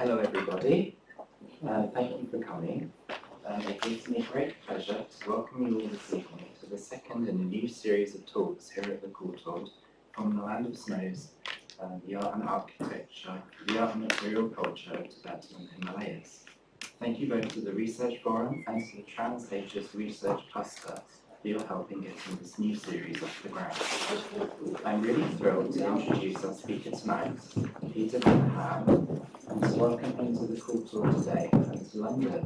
Hello everybody, thank you for coming. It gives me great pleasure to welcome you all this evening to the second in a new series of talks here at the Courtauld from the land of snows, the art and architecture, the art and material culture of Tibet and Himalayas. Thank you both to the Research Forum and to the Translators Research Cluster for your help in getting this new series off the ground. I'm really thrilled to introduce our speaker tonight, Peter Ham, and to welcome him to the Courtauld today and to London.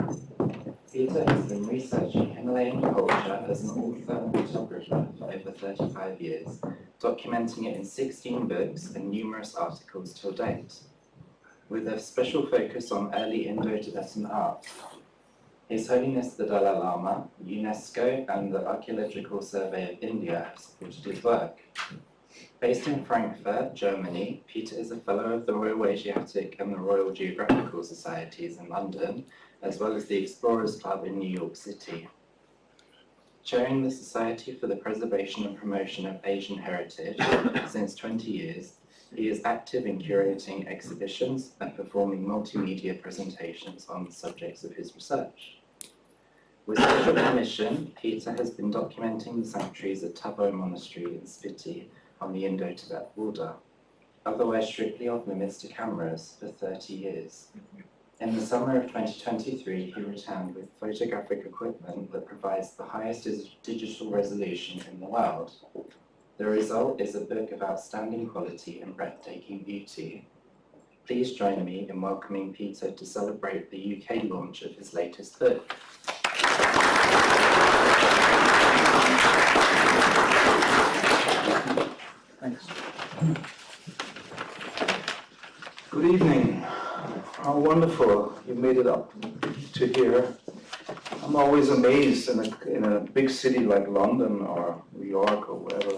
Peter has been researching Himalayan culture as an author and photographer for over 35 years, documenting it in 16 books and numerous articles till date, with a special focus on early Indo-Tibetan art. His Holiness the Dalai Lama, UNESCO and the Archaeological Survey of India have supported his work. Based in Frankfurt, Germany, Peter is a Fellow of the Royal Asiatic and the Royal Geographical Societies in London, as well as the Explorers Club in New York City. Chairing the Society for the Preservation and Promotion of Asian Heritage since 20 years, he is active in curating exhibitions and performing multimedia presentations on the subjects of his research. With special permission, Peter has been documenting the sanctuaries at Tabo Monastery in Spiti on the Indo-Tibet border, otherwise strictly off limits to cameras, for 30 years. In the summer of 2023, he returned with photographic equipment that provides the highest digital resolution in the world. The result is a book of outstanding quality and breathtaking beauty. Please join me in welcoming Peter to celebrate the UK launch of his latest book. Thanks. Good evening. How wonderful you made it up to here. I'm always amazed in a big city like London or New York or wherever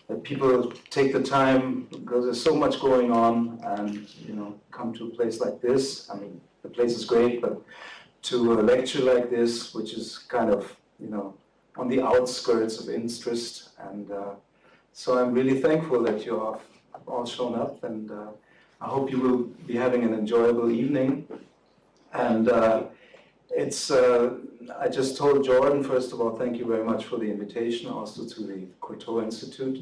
that people take the time, because there's so much going on, and come to a place like this. I mean, the place is great, but to a lecture like this, which is kind of on the outskirts of interest, and so I'm really thankful that you have all shown up, and I hope you will be having an enjoyable evening. And I just told Jordan, first of all, thank you very much for the invitation, also to the Courtauld Institute.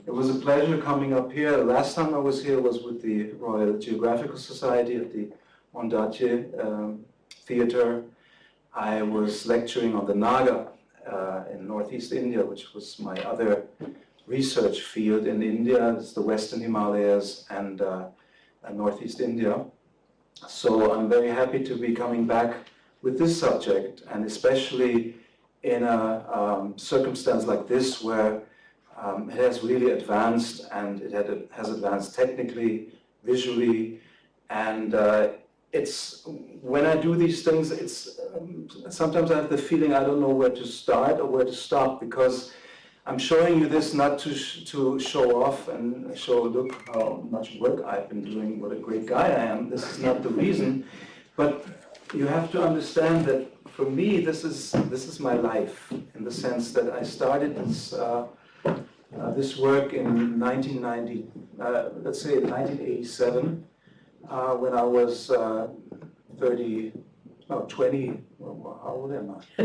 It was a pleasure coming up here. The last time I was here was with the Royal Geographical Society at the Mondache Theatre. I was lecturing on the Naga in northeast India, which was my other research field in India. It's the Western Himalayas and northeast India. So I'm very happy to be coming back with this subject, and especially in a circumstance like this where it has really advanced, and it has advanced technically, visually, and it's when I do these things, it's sometimes I have the feeling I don't know where to start or where to stop, because I'm showing you this not to show off and show, look how much work I've been doing, what a great guy I am. This is not the reason, but you have to understand that for me this is my life, in the sense that I started this work in 1990, let's say 1987, when I was 20. How old am I? I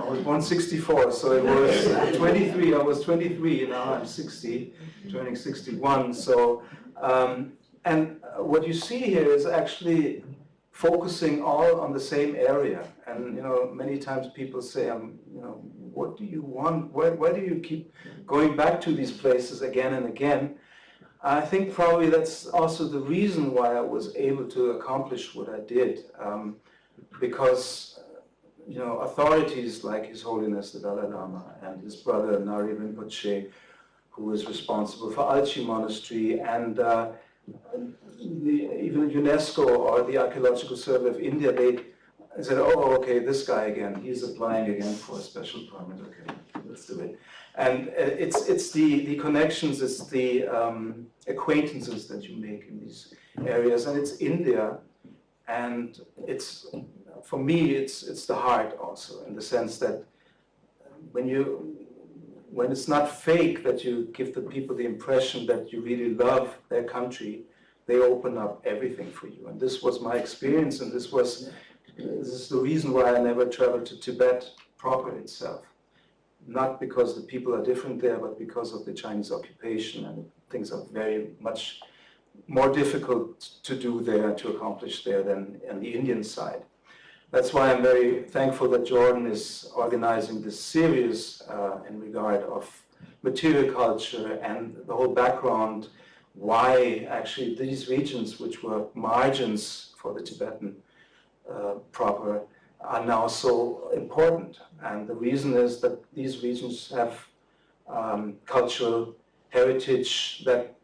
was 164, so it was 23. I was 23, now I'm 60, turning 61. So, and what you see here is actually focusing all on the same area. And many times people say, what do you want? Why do you keep going back to these places again and again? I think probably that's also the reason why I was able to accomplish what I did, because authorities like His Holiness the Dalai Lama and his brother Nari Rinpoche, who is responsible for Alchi Monastery, and even UNESCO or the Archaeological Survey of India, they said, oh, okay, this guy again, he's applying again for a special permit, okay, let's do it. And it's the connections, it's the acquaintances that you make in these areas, and it's India, and it's, for me, it's the heart also, in the sense that when it's not fake, that you give the people the impression that you really love their country, they open up everything for you. And this was my experience, and this is the reason why I never traveled to Tibet proper itself. Not because the people are different there, but because of the Chinese occupation, and things are very much more difficult to do there, to accomplish there than on the Indian side. That's why I'm very thankful that Jordan is organizing this series in regard of material culture and the whole background, why actually these regions, which were margins for the Tibetan proper, are now so important. And the reason is that these regions have cultural heritage that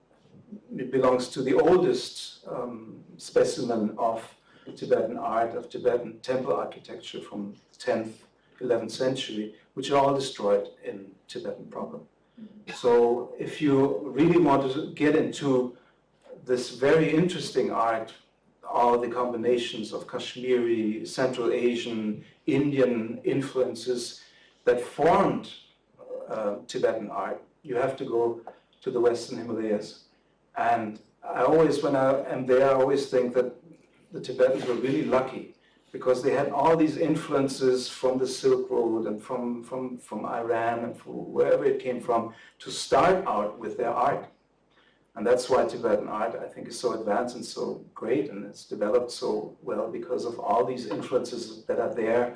belongs to the oldest specimen of Tibetan art, of Tibetan temple architecture from 10th, 11th century, which are all destroyed in Tibetan proper. So if you really want to get into this very interesting art, all the combinations of Kashmiri, Central Asian, Indian influences that formed Tibetan art, you have to go to the Western Himalayas. And I always, when I am there, I always think that the Tibetans were really lucky because they had all these influences from the Silk Road and from Iran and from wherever it came from to start out with their art. And that's why Tibetan art, I think, is so advanced and so great, and it's developed so well because of all these influences that are there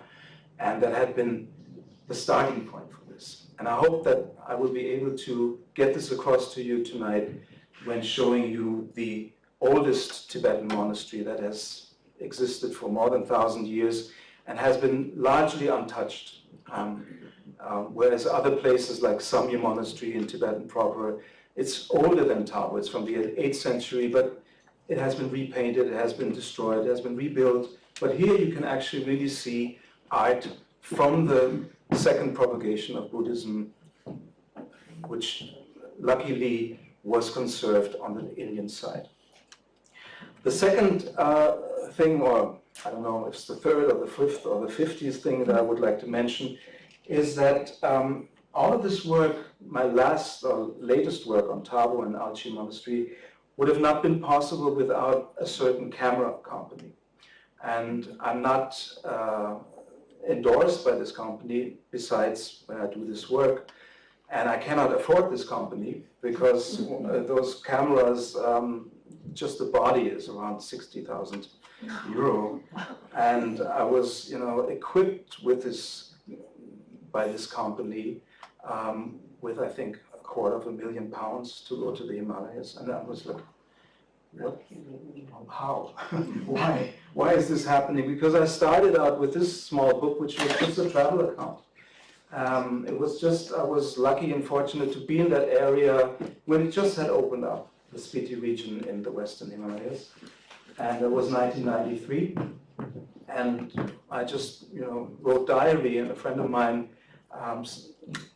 and that have been the starting point for this. And I hope that I will be able to get this across to you tonight when showing you the oldest Tibetan monastery that has existed for more than 1,000 years and has been largely untouched. Whereas other places like Samye Monastery in Tibetan proper, it's older than Tabo, it's from the 8th century, but it has been repainted, it has been destroyed, it has been rebuilt. But here you can actually really see art from the second propagation of Buddhism, which luckily was conserved on the Indian side. The second thing, or I don't know if it's the third or the fifth or the 50th thing that I would like to mention, is that all of this work, my last or latest work on Tabo and Alchi Monastery, would have not been possible without a certain camera company. And I'm not endorsed by this company besides when I do this work. And I cannot afford this company because those cameras, just the body is around 60,000 euro. And I was, equipped with this, by this company, with I think £250,000 to go to the Himalayas. And I was like, what, how, why is this happening? Because I started out with this small book, which was just a travel account. It was just, I was lucky and fortunate to be in that area when it just had opened up, the Spiti region in the Western Himalayas. And it was 1993. And I just, wrote diary, and a friend of mine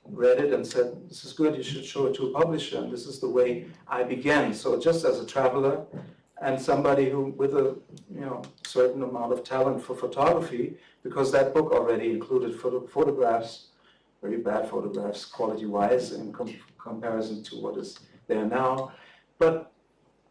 read it and said, this is good, you should show it to a publisher. And this is the way I began. So just as a traveler and somebody who, with a certain amount of talent for photography, because that book already included photographs, very bad photographs quality-wise in comparison to what is there now. But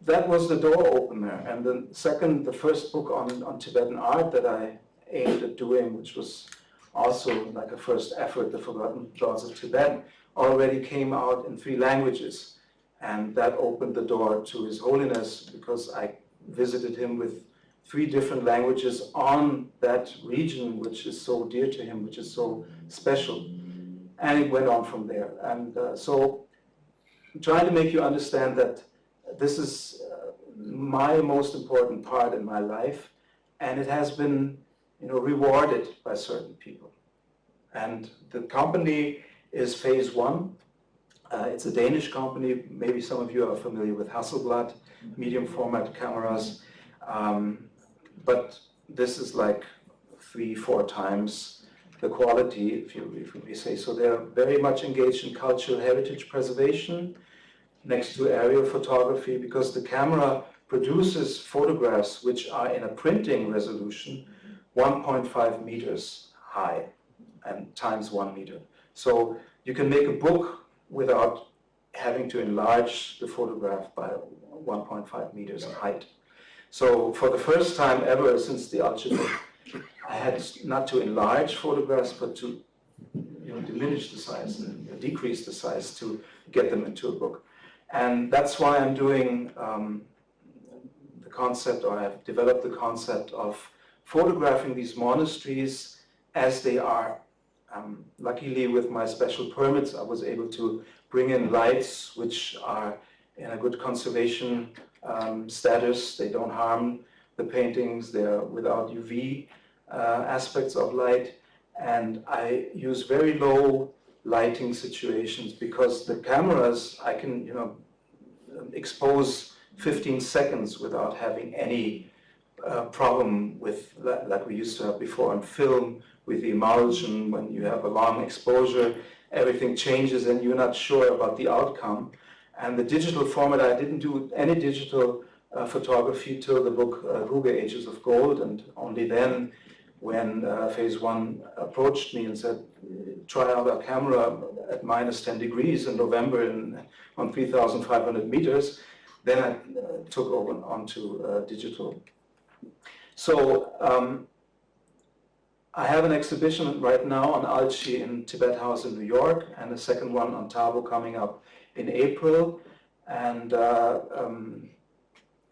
that was the door opener. And the first book on Tibetan art that I aimed at doing, which was also like a first effort, The Forgotten Gods of Tibet, already came out in 3 languages. And that opened the door to His Holiness because I visited him with 3 different languages on that region, which is so dear to him, which is so special. And it went on from there. And so I'm trying to make you understand that this is my most important part in my life, and it has been rewarded by certain people. And the company is Phase 1. It's a Danish company. Maybe some of you are familiar with Hasselblad, medium format cameras. But this is like 3-4 times the quality, if you may say so. They're very much engaged in cultural heritage preservation next to aerial photography, because the camera produces photographs which are in a printing resolution 1.5 meters high and times 1 meter. So you can make a book without having to enlarge the photograph by 1.5 meters in height. So for the first time ever since the algebra, I had not to enlarge photographs, but to diminish the size and decrease the size to get them into a book. And that's why I'm doing the concept, or I've developed the concept of photographing these monasteries as they are. Luckily, with my special permits, I was able to bring in lights which are in a good conservation status. They don't harm the paintings. They're without UV aspects of light. And I use very low lighting situations because the cameras, I can expose 15 seconds without having any problem with, like we used to have before on film, with the emulsion. When you have a long exposure, everything changes and you're not sure about the outcome. And the digital format, I didn't do any digital photography till the book Ruge Ages of Gold, and only then when Phase 1 approached me and said, try out our camera at minus 10 degrees in November on 3,500 meters, then I took over onto digital. So I have an exhibition right now on Alchi in Tibet House in New York, and a second one on Tabo coming up in April. And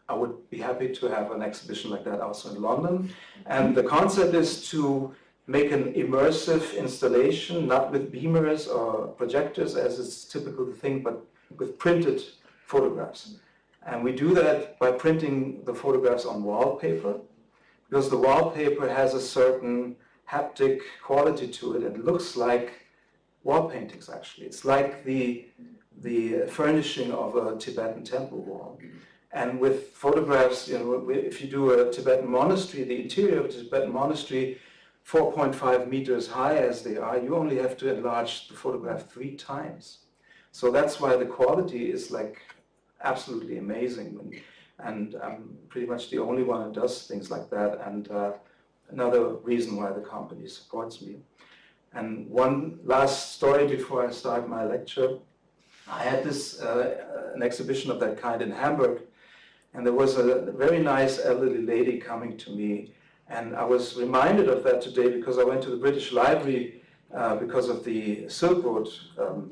I would be happy to have an exhibition like that also in London. And the concept is to make an immersive installation, not with beamers or projectors as is typical thing, but with printed photographs. And we do that by printing the photographs on wallpaper, because the wallpaper has a certain haptic quality to it. It looks like wall paintings, actually. It's like the furnishing of a Tibetan temple wall. And with photographs, if you do a Tibetan monastery, the interior of a Tibetan monastery, 4.5 meters high as they are, you only have to enlarge the photograph 3 times. So that's why the quality is like absolutely amazing. And I'm pretty much the only one who does things like that. And another reason why the company supports me. And one last story before I start my lecture. I had an exhibition of that kind in Hamburg. And there was a very nice elderly lady coming to me. And I was reminded of that today because I went to the British Library because of the Silk Road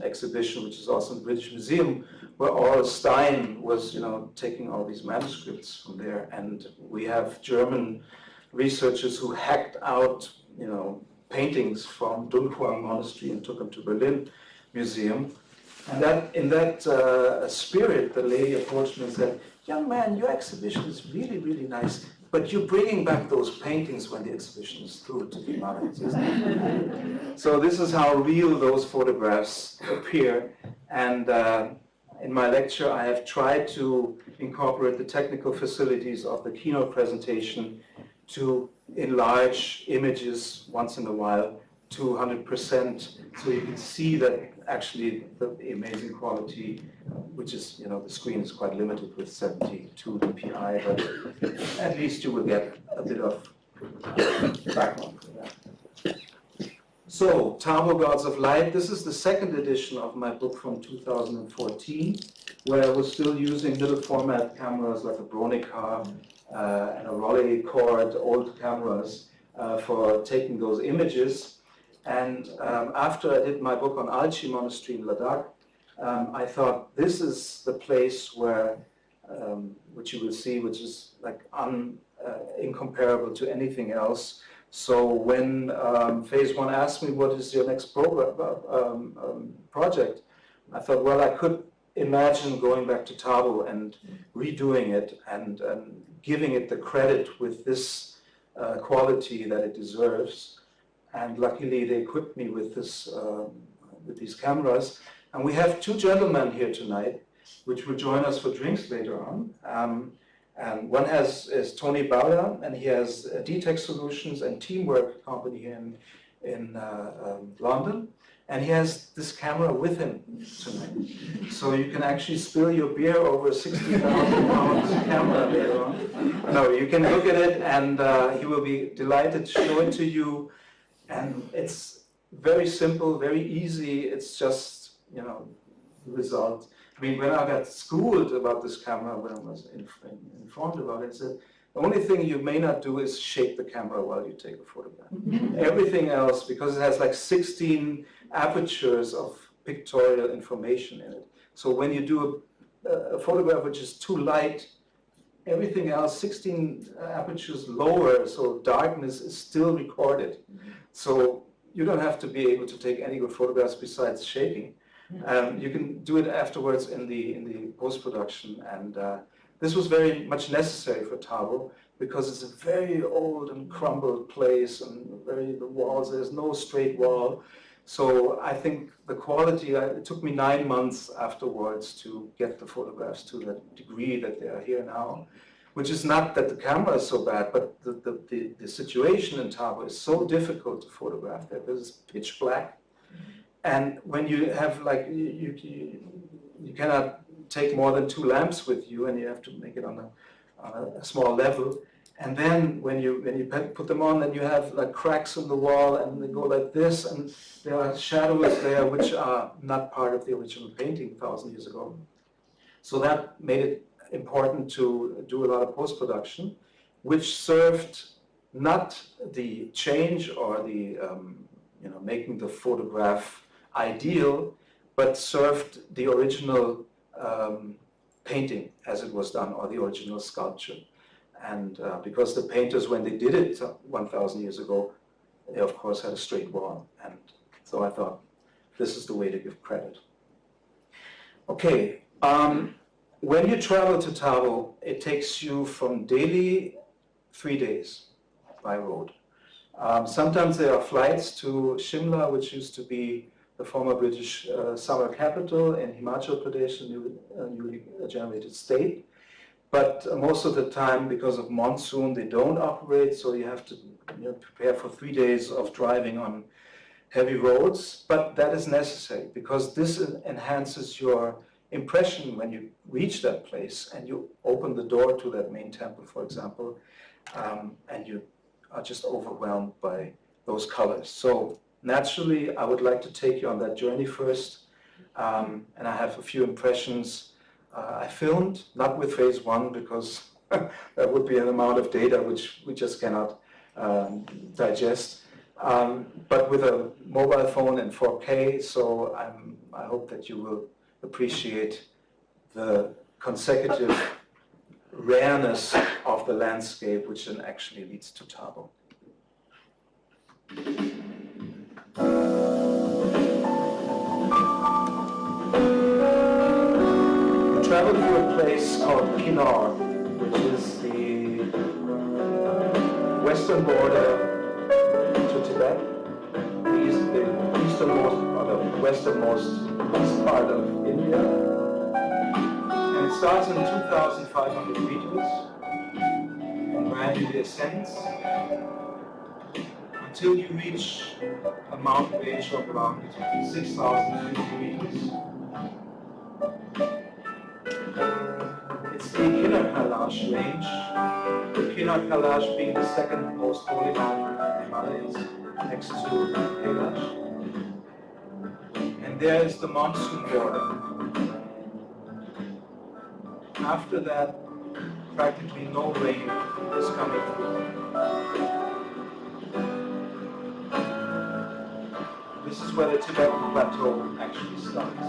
exhibition, which is also in the British Museum, where Oral Stein was, taking all these manuscripts from there. And we have German researchers who hacked out, paintings from Dunhuang Monastery and took them to Berlin Museum. And in that spirit, the lady approached me and said, "Young man, your exhibition is really, really nice, but you're bringing back those paintings when the exhibition is through to the Himalayas, isn't it?" So this is how real those photographs appear. And in my lecture, I have tried to incorporate the technical facilities of the keynote presentation to enlarge images once in a while to 100%, so you can see that actually the amazing quality, which is, the screen is quite limited with 72 dpi, but at least you will get a bit of background for that. So, Tabo Gods of Light, this is the second edition of my book from 2014, where I was still using little format cameras like a Bronica and a Raleigh cord, old cameras, for taking those images. And after I did my book on Alchi Monastery in Ladakh, I thought this is the place where, which you will see, which is like incomparable to anything else. So when Phase 1 asked me, what is your next project? I thought, well, I could imagine going back to Tabo and redoing it and giving it the credit with this quality that it deserves. And luckily they equipped me with with these cameras. And we have 2 gentlemen here tonight, which will join us for drinks later on. And one is Tony Bauer, and he has a DTech Solutions and Teamwork company here in London. And he has this camera with him tonight. So you can actually spill your beer over a 60,000 pound camera later on. No, you can look at it, and he will be delighted to show it to you. And it's very simple, very easy. It's just, the result. mean, when I got schooled about this camera, when I was informed about it, I said, the only thing you may not do is shake the camera while you take a photograph. Everything else, because it has like 16 apertures of pictorial information in it. So when you do a photograph which is too light, everything else, 16 apertures lower, so darkness is still recorded. So you don't have to be able to take any good photographs besides shaking. You can do it afterwards in the post-production, and this was very much necessary for Tabo because it's a very old and crumbled place, and the walls, there's no straight wall. So I think the quality, it took me 9 months afterwards to get the photographs to the degree that they are here now, which is not that the camera is so bad, but the situation in Tabo is so difficult to photograph there. It's pitch black. And when you have like, you cannot take more than 2 lamps with you, and you have to make it on a small level. And then when you put them on, then you have like cracks in the wall, and they go like this, and there are shadows there which are not part of the original painting 1,000 years ago. So that made it important to do a lot of post-production, which served not the change or the making the photograph ideal, but served the original painting as it was done, or the original sculpture. And because the painters, when they did it 1,000 years ago, they of course had a straight wall. And so I thought, this is the way to give credit. Okay, when you travel to Tabo, it takes you from Delhi 3 days by road. Sometimes there are flights to Shimla, which used to be the former British summer capital in Himachal Pradesh, a newly generated state. But most of the time, because of monsoon, they don't operate, so you have to prepare for 3 days of driving on heavy roads. But that is necessary, because this enhances your impression when you reach that place and you open the door to that main temple, for example, and you are just overwhelmed by those colors. So naturally, I would like to take you on that journey first, and I have a few impressions. I filmed, not with phase 1, because that would be an amount of data which we just cannot digest, but with a mobile phone in 4K, so I hope that you will appreciate the consecutive rareness of the landscape, which then actually leads to Tabo. Travel through a place called Kinnaur, which is the western border to Tibet, the easternmost or the westernmost east part of India. And it starts in 2,500 meters and gradually ascends until you reach a mountain range of around 6,050 meters. It's the Kinnar Kailash range, the Kinnar Kailash being the second most holy mountain in the Himalayas, next to Kailash. And there is the monsoon border. After that, practically no rain is coming through. This is where the Tibetan plateau actually starts.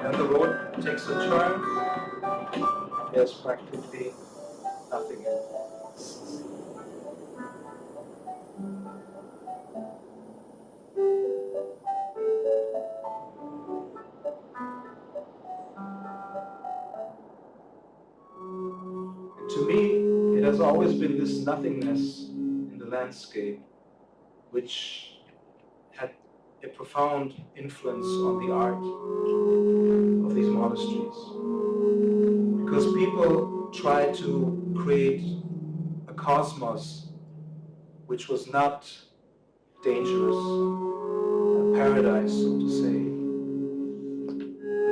And the road takes a turn. There's practically nothing in it. To me, it has always been this nothingness in the landscape which had a profound influence on the art of these monasteries. Because people tried to create a cosmos which was not dangerous, a paradise, so to say,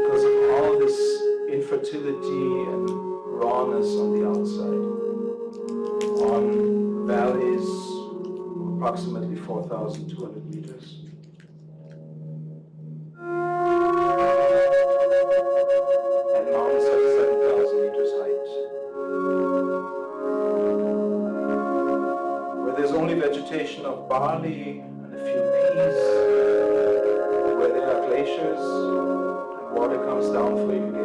because of all this infertility and rawness on the outside. On 4,200 meters. And mountains at 7,000 meters height. Where there's only vegetation of barley and a few peas, where there are glaciers and water comes down for irrigation.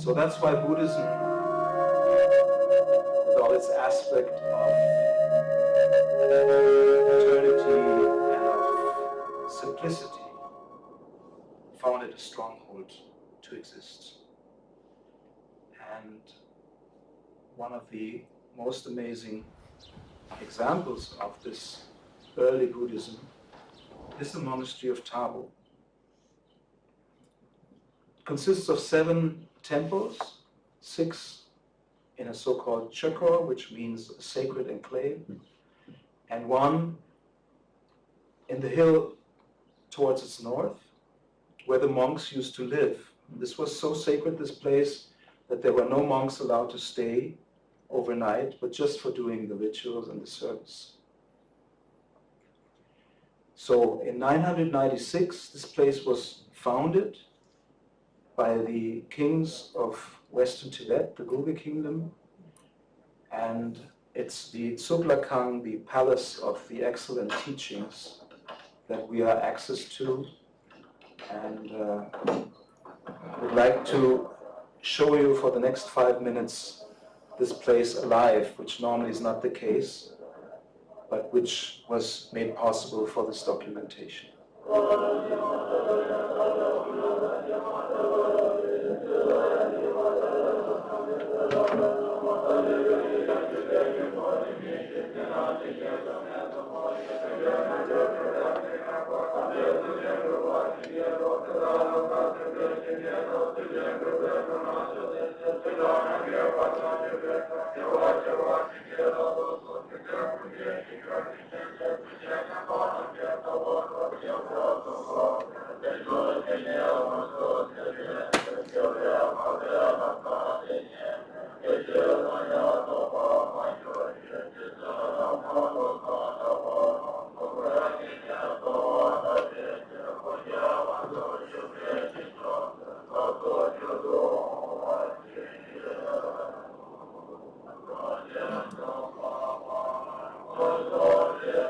So that's why Buddhism, with all its aspect of eternity and of simplicity, found it a stronghold to exist. And one of the most amazing examples of this early Buddhism is the monastery of Tabo. It consists of 7 temples, 6 in a so-called chakra, which means sacred enclave, and 1 in the hill towards its north, where the monks used to live. This was so sacred, this place, that there were no monks allowed to stay overnight, but just for doing the rituals and the service. So in 996, this place was founded by the kings of Western Tibet, the Gurga kingdom, and it's the Tsuklakang, the palace of the excellent teachings that we are access to, and I would like to show you for the next 5 minutes this place alive, which normally is not the case, but which was made possible for this documentation.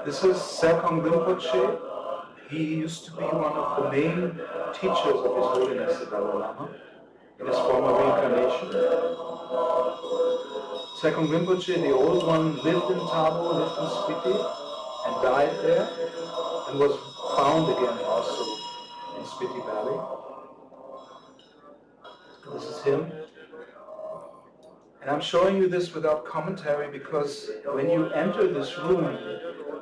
This is Serkong Rinpoche. He used to be one of the main teachers of His Holiness the Dalai Lama in his former reincarnation. Serkong Rinpoche, the old one, lived in Tabo, lived in Spiti, and died there, and was found again also in Spiti Valley. This is him. And I'm showing you this without commentary because when you enter this room,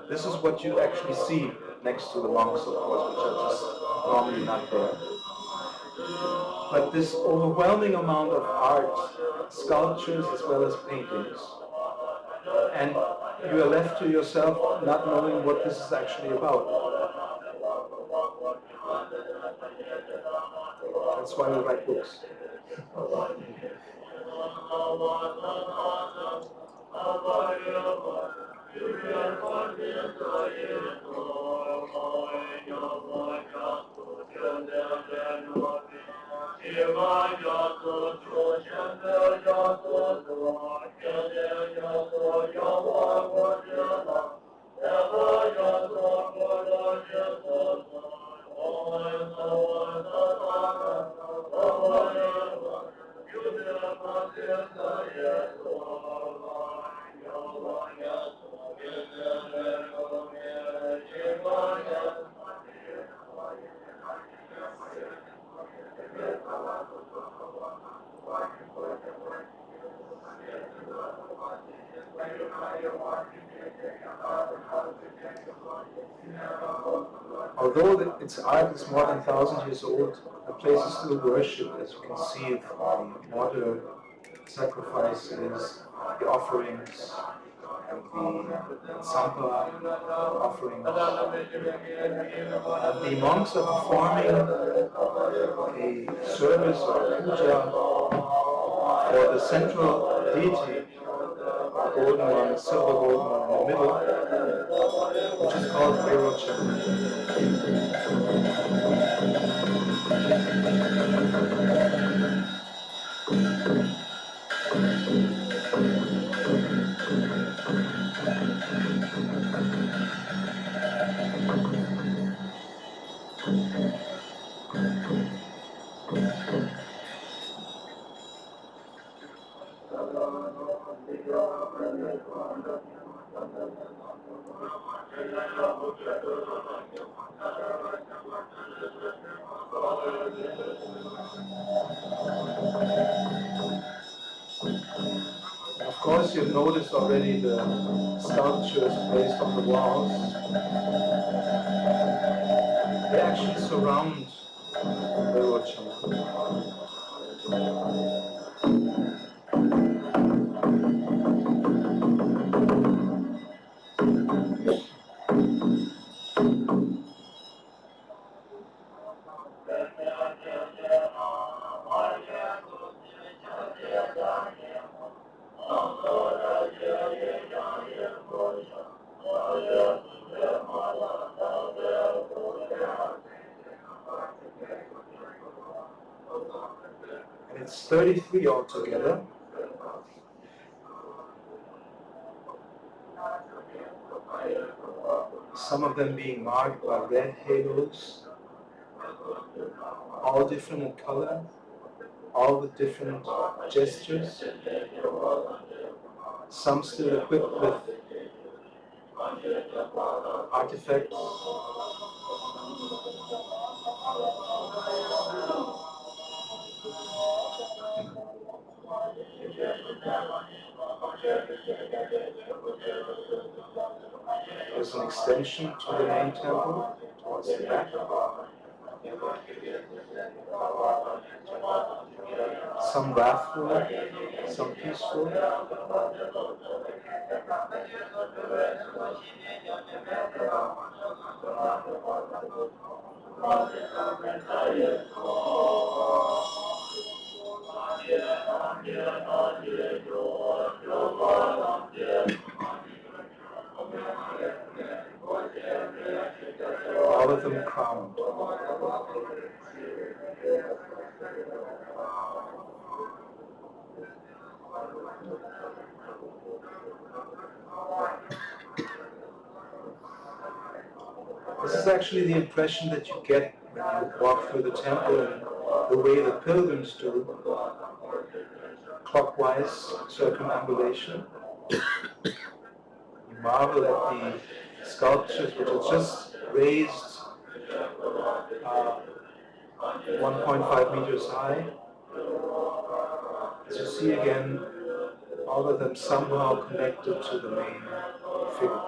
this is what you actually see next to the monks, of course, which are just normally not there. But this overwhelming amount of art, sculptures as well as paintings, and you are left to yourself not knowing what this is actually about. That's why we write books. Although its art is more than 1,000 years old, the place is still worshipped, as you can see from the water sacrifices, the offerings, and the sampa offerings. And the monks are performing a service or puja for the central deity, the golden one, the silver golden one in the middle, which is called Vairochana. Of course, you've noticed already the sculptures placed on the walls. They actually surround the Vairochana. And it's 33 altogether. Some of them being marked by red halos, all different in color, all with different gestures. Some still equipped with artifacts. There's an extension to the main temple towards the back. Some wrathful, some peaceful. All of them crowned. This is actually the impression that you get when you walk through the temple and the way the pilgrims do, clockwise circumambulation. You marvel at the sculptures which are just raised 1.5 meters high. As you see again, all of them somehow connected to the main figure.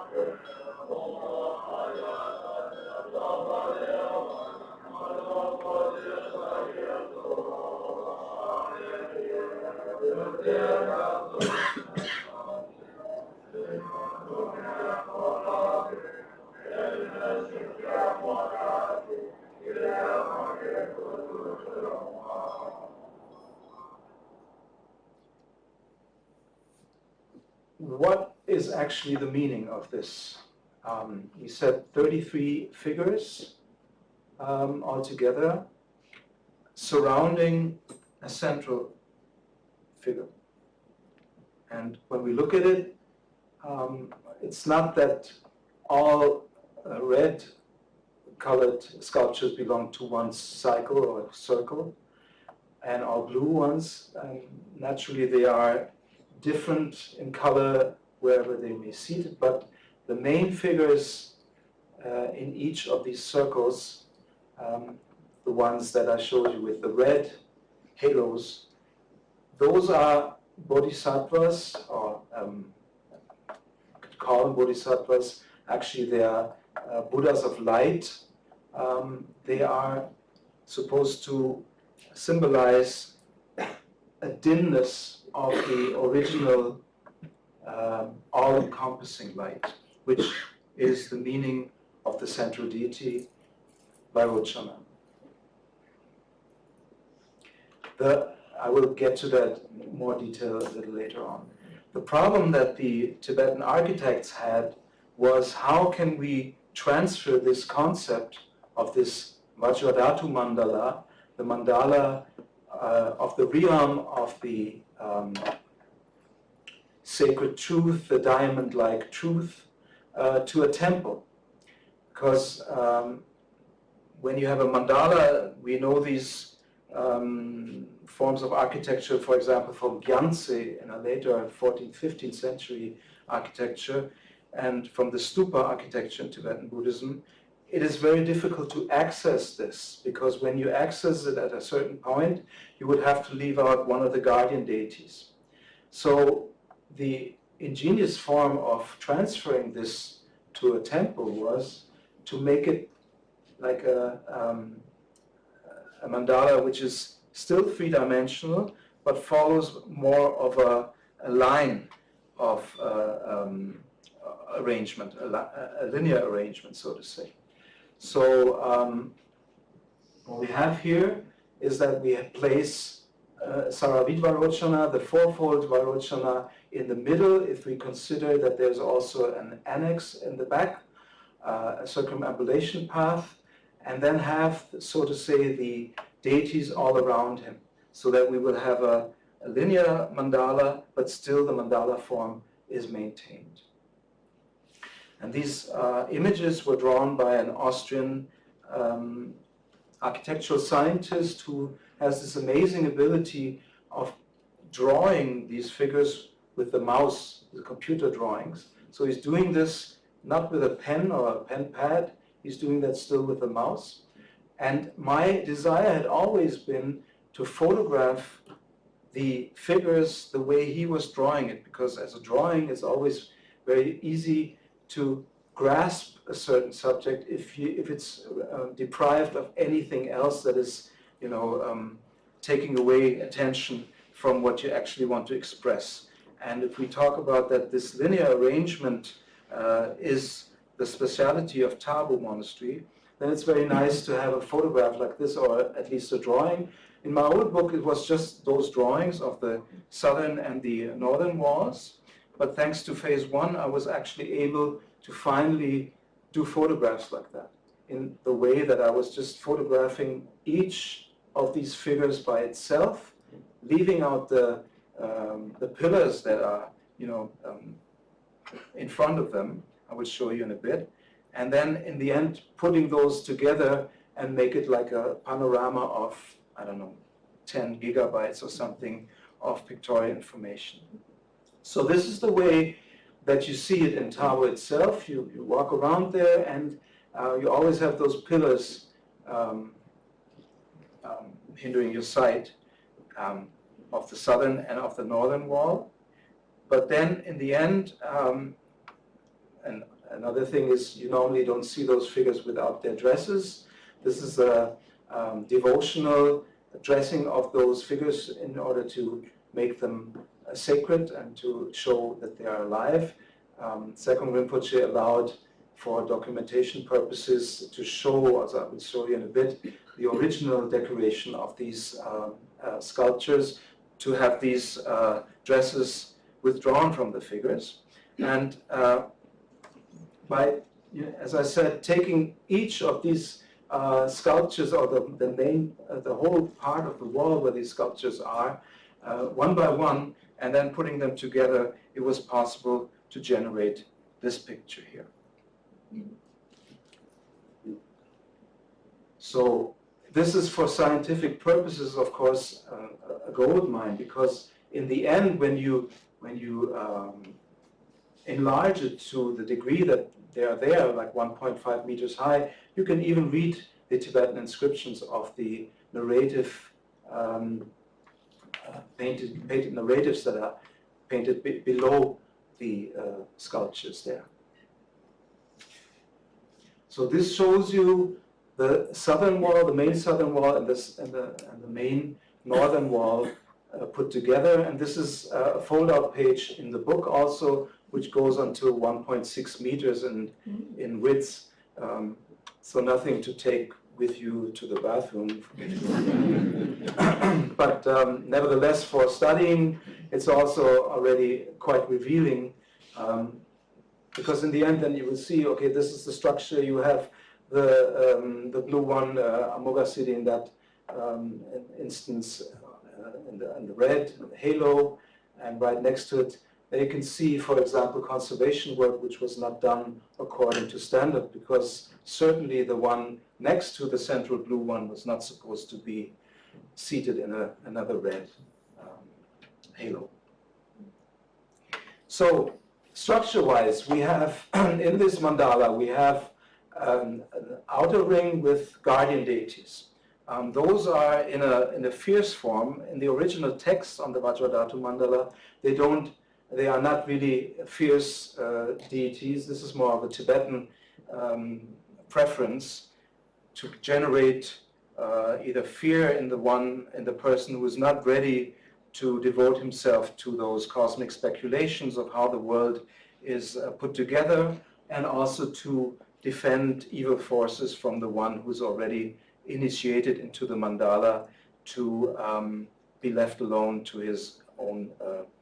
What is actually the meaning of this? We said 33 figures altogether surrounding a central figure. And when we look at it, it's not that all red colored sculptures belong to one cycle or circle, and all blue ones, naturally they are different in color wherever they may be seated, but the main figures in each of these circles, the ones that I showed you with the red halos, those are bodhisattvas, or you could call them bodhisattvas. Actually, they are Buddhas of light. They are supposed to symbolize a dimness of the original all-encompassing light, which is the meaning of the central deity, Vairochana. The I will get to that in more detail a little later on. The problem that the Tibetan architects had was, how can we transfer this concept of this Vajradhatu mandala, the mandala of the realm of the sacred truth, the diamond-like truth, to a temple. Because when you have a mandala, we know these forms of architecture, for example, from Gyantse in a later 14th, 15th century architecture, and from the stupa architecture in Tibetan Buddhism. It is very difficult to access this, because when you access it at a certain point, you would have to leave out one of the guardian deities. So the ingenious form of transferring this to a temple was to make it like a mandala which is still three-dimensional, but follows more of a line of arrangement, a linear arrangement, so to say. So what we have here is that we place Saravid Varochana, the fourfold Varochana, in the middle, if we consider that there's also an annex in the back, a circumambulation path, and then have, so to say, the deities all around him, so that we will have a linear mandala, but still the mandala form is maintained. And these images were drawn by an Austrian architectural scientist who has this amazing ability of drawing these figures with the mouse, the computer drawings. So he's doing this not with a pen or a pen pad, he's doing that still with the mouse. And my desire had always been to photograph the figures the way he was drawing it, because as a drawing it's always very easy to grasp a certain subject if it's deprived of anything else that is, taking away attention from what you actually want to express. And if we talk about that, this linear arrangement is the speciality of Tabo Monastery, then it's very nice to have a photograph like this, or at least a drawing. In my old book, it was just those drawings of the southern and the northern walls. But thanks to phase one, I was actually able to finally do photographs like that, in the way that I was just photographing each of these figures by itself, leaving out the pillars that are, in front of them. I will show you in a bit. And then in the end, putting those together and make it like a panorama of, 10 gigabytes or something of pictorial information. So this is the way that you see it in Tabo itself. You walk around there, and you always have those pillars hindering your sight of the southern and of the northern wall. But then in the end, and another thing is, you normally don't see those figures without their dresses. This is a devotional dressing of those figures in order to make them sacred and to show that they are alive. Sekong Rinpoche allowed, for documentation purposes, to show, as I will show you in a bit, the original decoration of these sculptures, to have these dresses withdrawn from the figures. And by, as I said, taking each of these sculptures, or the whole part of the wall where these sculptures are, one by one, and then putting them together, it was possible to generate this picture here. So this is, for scientific purposes, of course, a gold mine, because in the end, when you enlarge it to the degree that they are there, like 1.5 meters high, you can even read the Tibetan inscriptions of the narrative, painted narratives that are painted below the sculptures there. So this shows you the southern wall, the main southern wall, and the main northern wall put together. And this is a fold-out page in the book also, which goes until 1.6 meters in width. So nothing to take with you to the bathroom. But nevertheless, for studying, it's also already quite revealing, because in the end, then you will see, okay, this is the structure. You have the blue one, Amoghasiddhi, in that instance, in the red, the halo, and right next to it, there you can see, for example, conservation work which was not done according to standard, because certainly the one next to the central blue one was not supposed to be seated in another red halo. So, structure-wise, we have, in this mandala, we have an outer ring with guardian deities. Those are in a fierce form. In the original text on the Vajradhatu mandala, they are not really fierce deities. This is more of a Tibetan preference to generate either fear in the person who is not ready to devote himself to those cosmic speculations of how the world is put together, and also to defend evil forces from the one who's already initiated into the mandala to be left alone to his own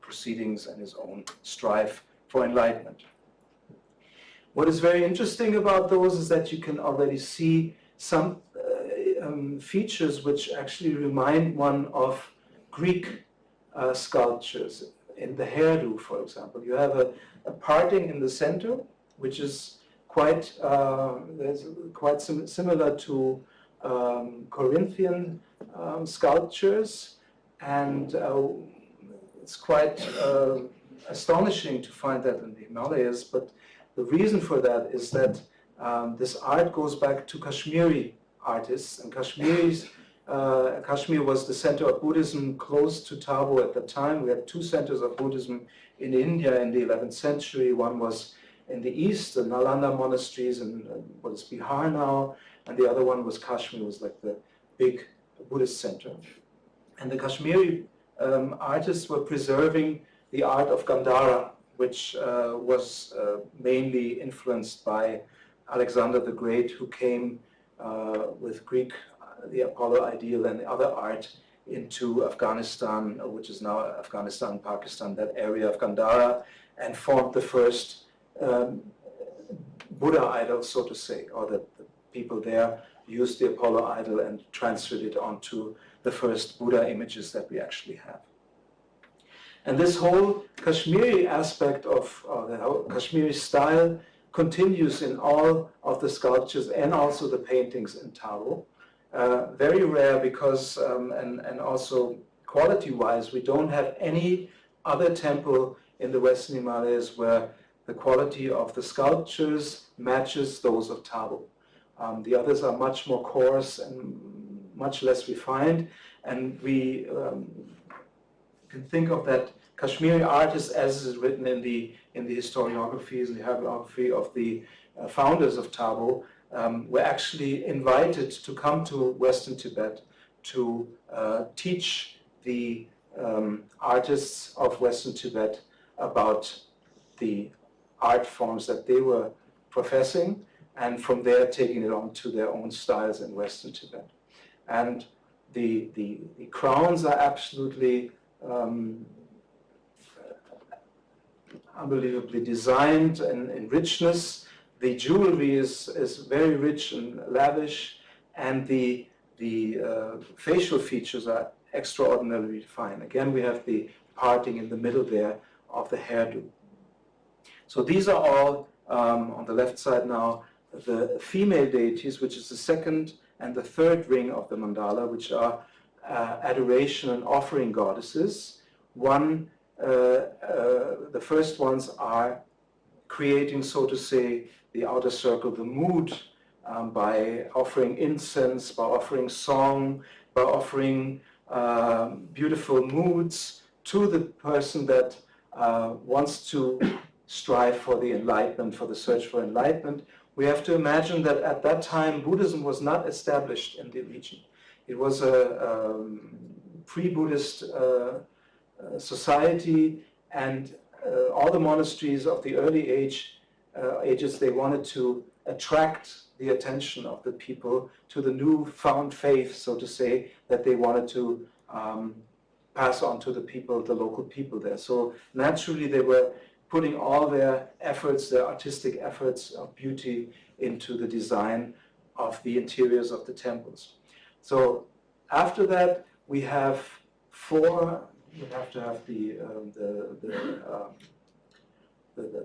proceedings and his own strife for enlightenment. What is very interesting about those is that you can already see some features which actually remind one of Greek sculptures. In the hairdo, for example, you have a parting in the center, which is quite similar to Corinthian sculptures, and it's quite astonishing to find that in the Himalayas. But the reason for that is that this art goes back to Kashmiri artists, and Kashmir was the center of Buddhism close to Tabo at the time. We had two centers of Buddhism in India in the 11th century. One was in the east, the Nalanda monasteries in what is Bihar now, and the other one was Kashmir, was like the big Buddhist center. And the Kashmiri artists were preserving the art of Gandhara, which was mainly influenced by Alexander the Great, who came with Greek, the Apollo ideal and the other art into Afghanistan, which is now Afghanistan, Pakistan, that area of Gandhara, and formed the first Buddha idol, so to say, or the people there used the Apollo idol and transferred it onto the first Buddha images that we actually have. And this whole Kashmiri aspect of the Kashmiri style continues in all of the sculptures and also the paintings in Tabo. Very rare because, and also quality-wise, we don't have any other temple in the Western Himalayas where the quality of the sculptures matches those of Tabo. The others are much more coarse and much less refined, and we can think of that Kashmiri artists, as is written in the historiographies and the hagiography of the founders of Tabo, were actually invited to come to Western Tibet to teach the artists of Western Tibet about the art forms that they were professing, and from there taking it on to their own styles in Western Tibet. And the crowns are absolutely unbelievably designed and in richness. The jewelry is very rich and lavish, and the facial features are extraordinarily fine. Again, we have the parting in the middle there of the hairdo. So these are all, on the left side now, the female deities, which is the second and the third ring of the mandala, which are adoration and offering goddesses. The first ones are creating, so to say, the outer circle, the mood, by offering incense, by offering song, by offering beautiful moods to the person that wants to strive for the enlightenment, for the search for enlightenment. We have to imagine that at that time Buddhism was not established in the region. It was a pre-Buddhist society, and all the monasteries of the early ages, they wanted to attract the attention of the people to the new found faith, so to say, that they wanted to pass on to the people, the local people there. So naturally they were putting all their efforts, their artistic efforts of beauty into the design of the interiors of the temples. So after that we have four, you have to have the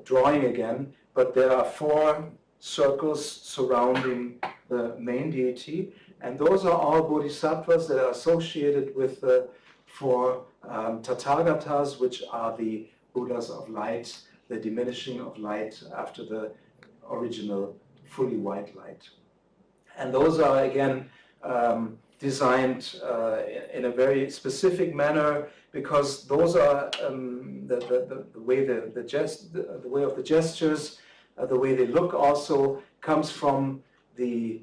drawing again, but there are four circles surrounding the main deity, and those are all bodhisattvas that are associated with the four Tathagatas, which are the Buddhas of light, the diminishing of light after the original fully white light. And those are again designed in a very specific manner, because those are the way the way of the gestures, the way they look also comes from the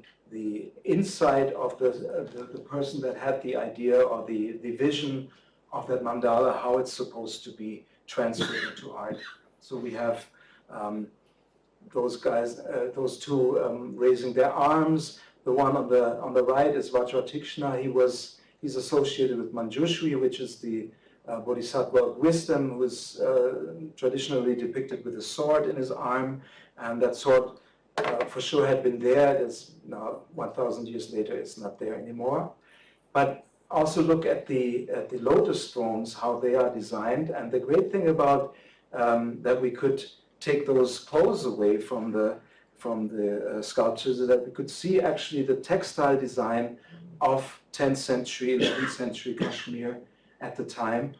insight of the person that had the idea or the vision of that mandala, how it's supposed to be transferred into art. So we have those guys, those two raising their arms. The one on the right is Vajratikshna. He's associated with Manjushri, which is the bodhisattva of wisdom, who is traditionally depicted with a sword in his arm, and that sword for sure had been there. It's now 1,000 years later, it's not there anymore. But also look at the lotus thrones, how they are designed, and the great thing about that we could take those clothes away from the sculptures is that we could see actually the textile design of 10th century, 11th century Kashmir at the time.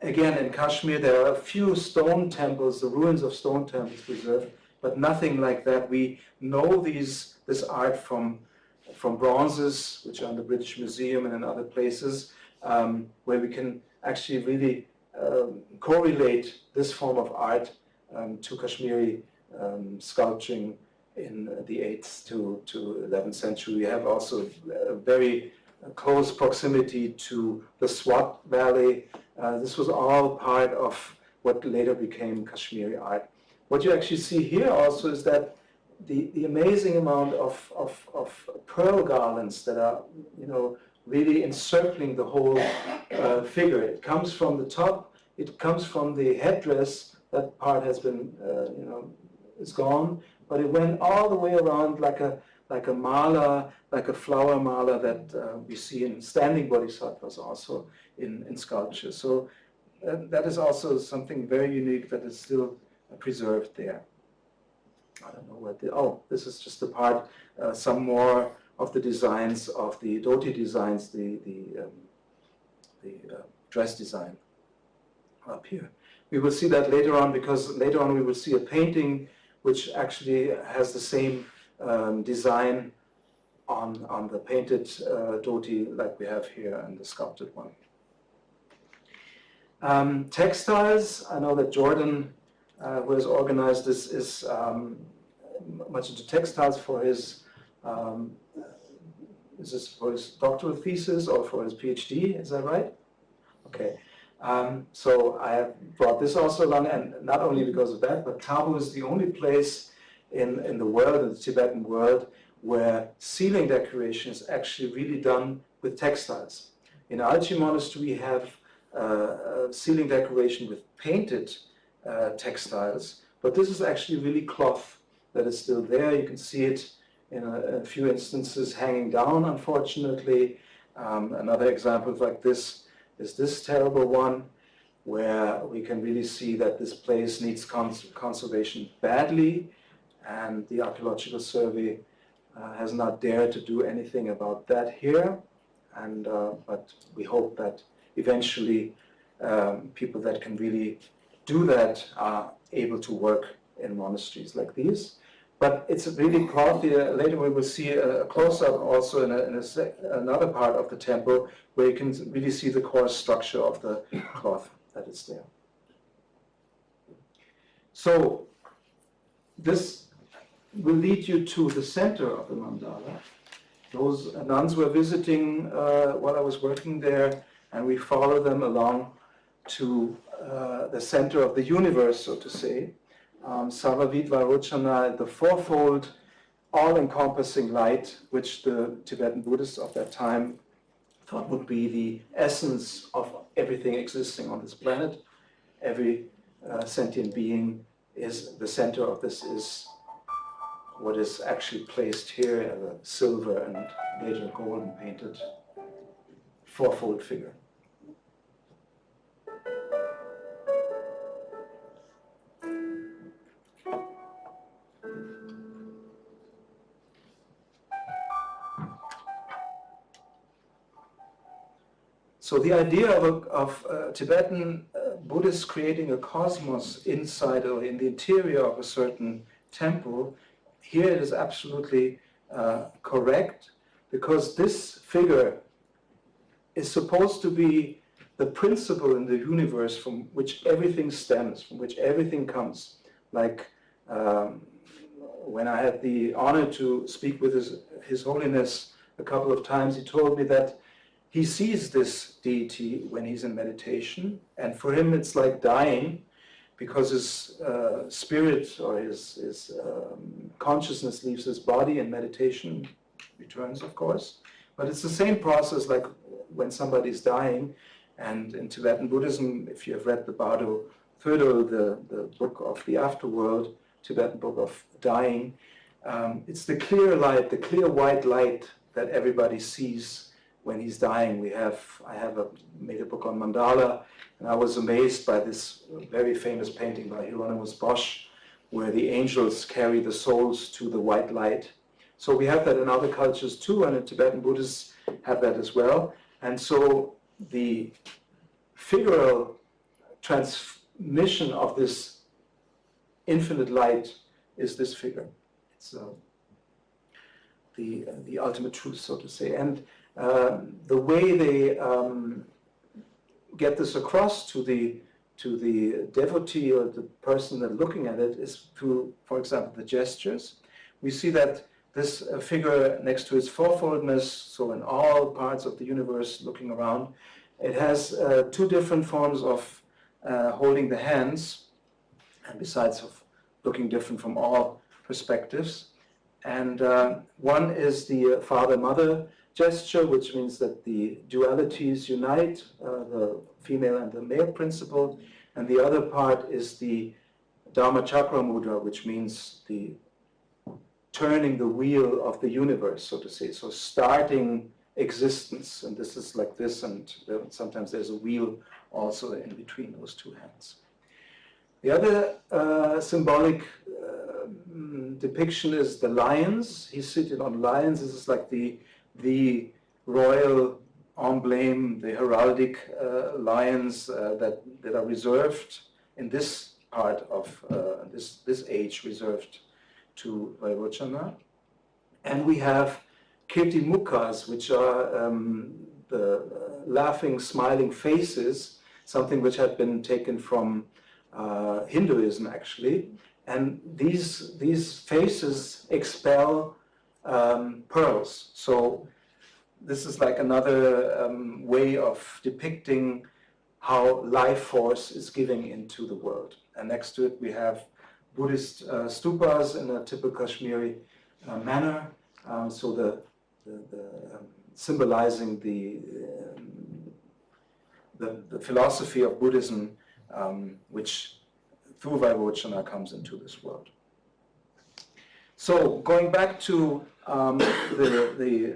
Again, in Kashmir there are a few stone temples, the ruins of stone temples preserved, but nothing like that. We know this art from bronzes, which are in the British Museum and in other places, where we can actually really correlate this form of art to Kashmiri sculpturing in the 8th to 11th century. We have also a very close proximity to the Swat Valley. This was all part of what later became Kashmiri art. What you actually see here also is that the amazing amount of pearl garlands that are, really encircling the whole figure. It comes from the top, it comes from the headdress. That part has been, is gone, but it went all the way around like a mala, like a flower mala that we see in standing bodhisattvas also in sculpture. So that is also something very unique that is still preserved there. I don't know what this is just a part, some more of the designs of the dhoti designs, the dress design up here. We will see that later on, because later on we will see a painting which actually has the same design on the painted dhoti like we have here and the sculpted one. Textiles, I know that Jordan, who has organized this, is much into textiles for his, is this for his doctoral thesis or for his PhD, is that right? Okay. So I have brought this also along, and not only because of that, but Tabo is the only place in the world, in the Tibetan world, where ceiling decoration is actually really done with textiles. In Alchi Monastery we have ceiling decoration with painted textiles, but this is actually really cloth that is still there. You can see it in a few instances hanging down, unfortunately. Another example like this is this terrible one, where we can really see that this place needs conservation badly, and the Archaeological Survey has not dared to do anything about that here. And but we hope that eventually people that can really do that are able to work in monasteries like these. But it's really cloth. Later we will see a close-up also in another part of the temple, where you can really see the coarse structure of the cloth that is there. So this will lead you to the center of the mandala. Those nuns were visiting while I was working there, and we follow them along to the center of the universe, so to say. Sarvavidva Rochana, the fourfold all-encompassing light, which the Tibetan Buddhists of that time thought would be the essence of everything existing on this planet. Every sentient being is the center of this, is what is actually placed here as a silver and later golden painted fourfold figure. So the idea of Tibetan Buddhists creating a cosmos inside or in the interior of a certain temple, here it is absolutely correct, because this figure is supposed to be the principle in the universe from which everything stems, from which everything comes. Like when I had the honor to speak with His Holiness a couple of times, he told me that he sees this deity when he's in meditation, and for him it's like dying, because his spirit or his consciousness leaves his body and meditation returns, of course. But it's the same process like when somebody's dying. And in Tibetan Buddhism, if you have read the Bardo Thödo, the book of the afterworld, Tibetan book of dying, it's the clear light, the clear white light that everybody sees when he's dying. I have made a book on mandala, and I was amazed by this very famous painting by Hieronymus Bosch, where the angels carry the souls to the white light. So we have that in other cultures too, and in Tibetan Buddhists have that as well. And so the figural transmission of this infinite light is this figure. It's the ultimate truth, so to say. And the way they get this across to the devotee or the person that's looking at it is through, for example, the gestures. We see that this figure next to its fourfoldness, so in all parts of the universe looking around, it has two different forms of holding the hands, and besides of looking different from all perspectives. And one is the father-mother gesture, which means that the dualities unite, the female and the male principle, and the other part is the Dharma Chakra Mudra, which means the turning the wheel of the universe, so to say, so starting existence, and this is like this, and sometimes there's a wheel also in between those two hands. The other symbolic depiction is the lions. He's sitting on lions. This is like the royal emblem, the heraldic lions that are reserved in this part of this age, reserved to Vairochana. And we have Kirti Mukhas, which are the laughing, smiling faces, something which had been taken from Hinduism actually. And these faces expel pearls. So this is like another way of depicting how life force is giving into the world. And next to it we have Buddhist stupas in a typical Kashmiri manner. So the symbolizing the philosophy of Buddhism, which through Vairochana comes into this world. So going back to the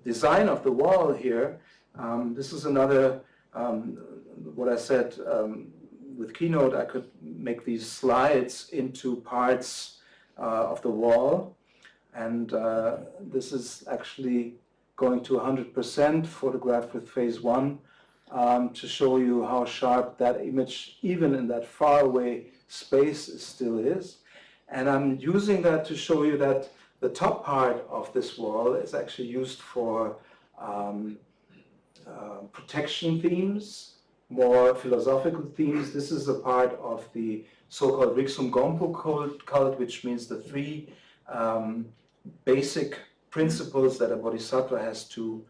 design of the wall here, this is another, what I said with Keynote, I could make these slides into parts of the wall, and this is actually going to 100% photographed with phase 1 to show you how sharp that image, even in that far away space, still is. And I'm using that to show you that the top part of this wall is actually used for protection themes, more philosophical themes. This is a part of the so-called Riksum Gompo cult, which means the 3 basic principles that a bodhisattva has to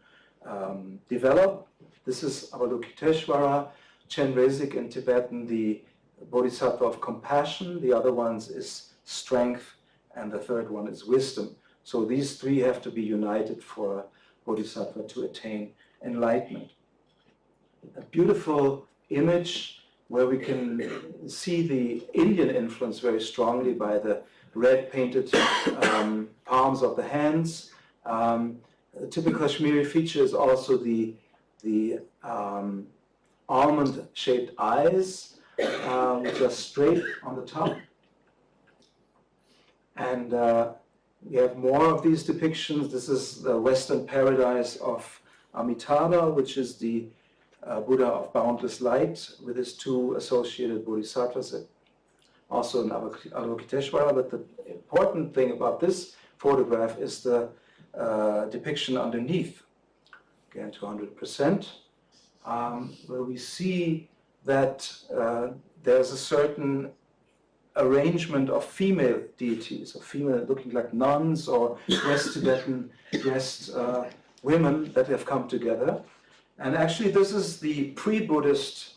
develop. This is Avalokiteshvara, Chenrezig in Tibetan, the bodhisattva of compassion. The other one is strength, and the third one is wisdom. So these three have to be united for a bodhisattva to attain enlightenment. A beautiful image where we can see the Indian influence very strongly by the red painted palms of the hands. A typical Kashmiri feature is also the almond-shaped eyes, which are straight on the top. And we have more of these depictions. This is the Western paradise of Amitabha, which is the Buddha of boundless light with his two associated bodhisattvas, also in Avalokiteshvara. But the important thing about this photograph is the depiction underneath, again 200%, where we see that there's a certain arrangement of female deities, of female looking like nuns or West Tibetan dressed women that have come together. And actually this is the pre-Buddhist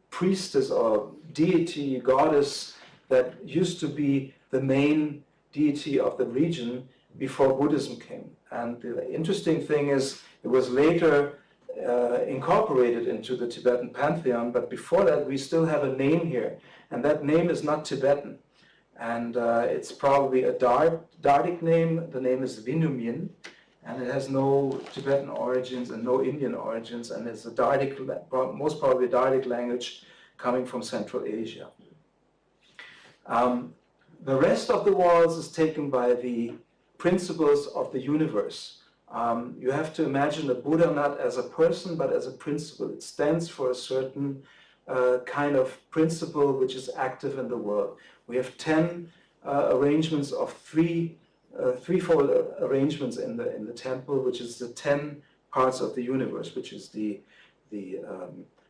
priestess or deity, goddess that used to be the main deity of the region before Buddhism came. And the interesting thing is it was later incorporated into the Tibetan pantheon, but before that we still have a name here, and that name is not Tibetan, and it's probably a Dardic name. The name is Vinumyin, and it has no Tibetan origins and no Indian origins, and it's a Dardic, most probably a Dardic language coming from Central Asia. The rest of the walls is taken by the principles of the universe. You have to imagine the Buddha not as a person, but as a principle. It stands for a certain kind of principle which is active in the world. We have 10 arrangements of threefold arrangements in the temple, which is the 10 parts of the universe, which is the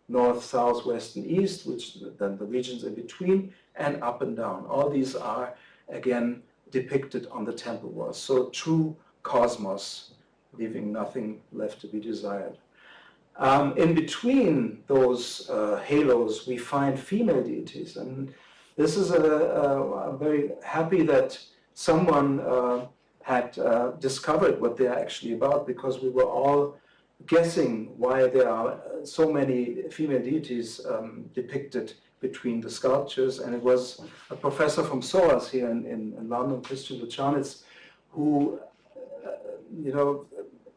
north, south, west, and east, which then the regions in between, and up and down. All these are again depicted on the temple walls. So true cosmos, leaving nothing left to be desired. In between those halos, we find female deities, and this is I'm very happy that someone had discovered what they are actually about, because we were all guessing why there are so many female deities depicted between the sculptures, and it was a professor from SOAS here in London, Christian Luchanitz, who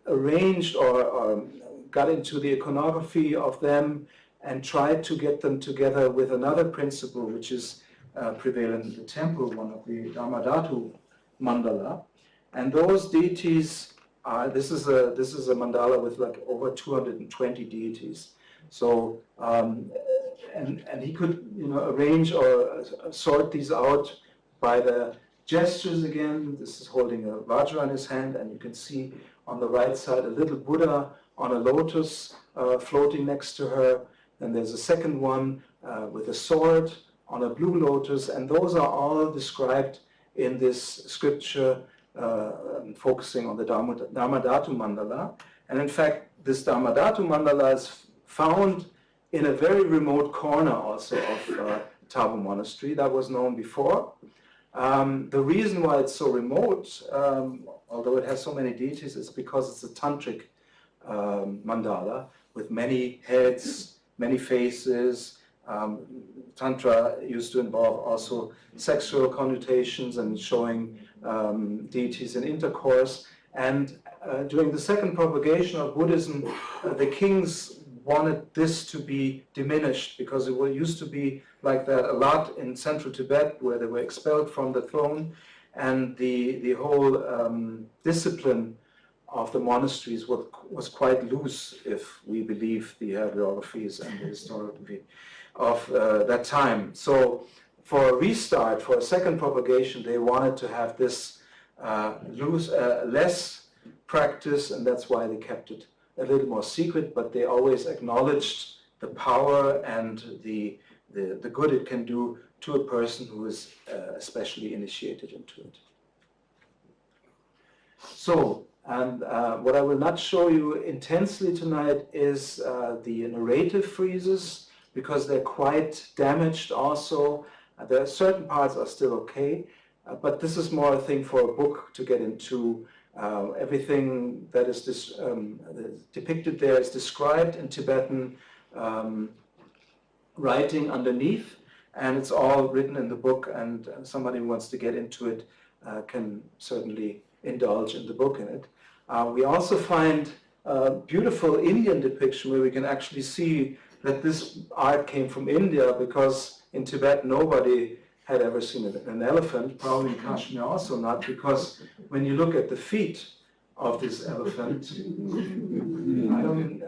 arranged or got into the iconography of them and tried to get them together with another principle which is prevalent in the temple, one of the Dharmadhatu mandala. And those deities are, this is a mandala with like over 220 deities. So, and he could arrange or sort these out by the gestures again. This is holding a Vajra in his hand, and you can see on the right side a little Buddha on a lotus floating next to her. And there's a second one with a sword on a blue lotus, and those are all described in this scripture focusing on the Dharmadhatu mandala. And in fact, this Dharmadhatu mandala is found in a very remote corner also of Tabo Monastery. That was known before. The reason why it's so remote, although it has so many deities, is because it's a tantric mandala with many heads, many faces. Tantra used to involve also sexual connotations and showing deities in intercourse. And during the second propagation of Buddhism, the kings wanted this to be diminished, because it used to be like that a lot in central Tibet, where they were expelled from the throne, and the whole discipline of the monasteries was quite loose, if we believe the hagiographies and the historiography of that time. So for a restart, for a second propagation, they wanted to have this less practice, and that's why they kept it a little more secret, but they always acknowledged the power and the good it can do to a person who is especially initiated into it. So, and what I will not show you intensely tonight is the narrative friezes, because they're quite damaged also. There are certain parts are still okay, But this is more a thing for a book to get into. Everything that is depicted there is described in Tibetan writing underneath, and it's all written in the book, and somebody who wants to get into it can certainly indulge in the book in it. We also find a beautiful Indian depiction where we can actually see that this art came from India, because in Tibet nobody had ever seen an elephant, probably in Kashmir also not, because when you look at the feet of this elephant,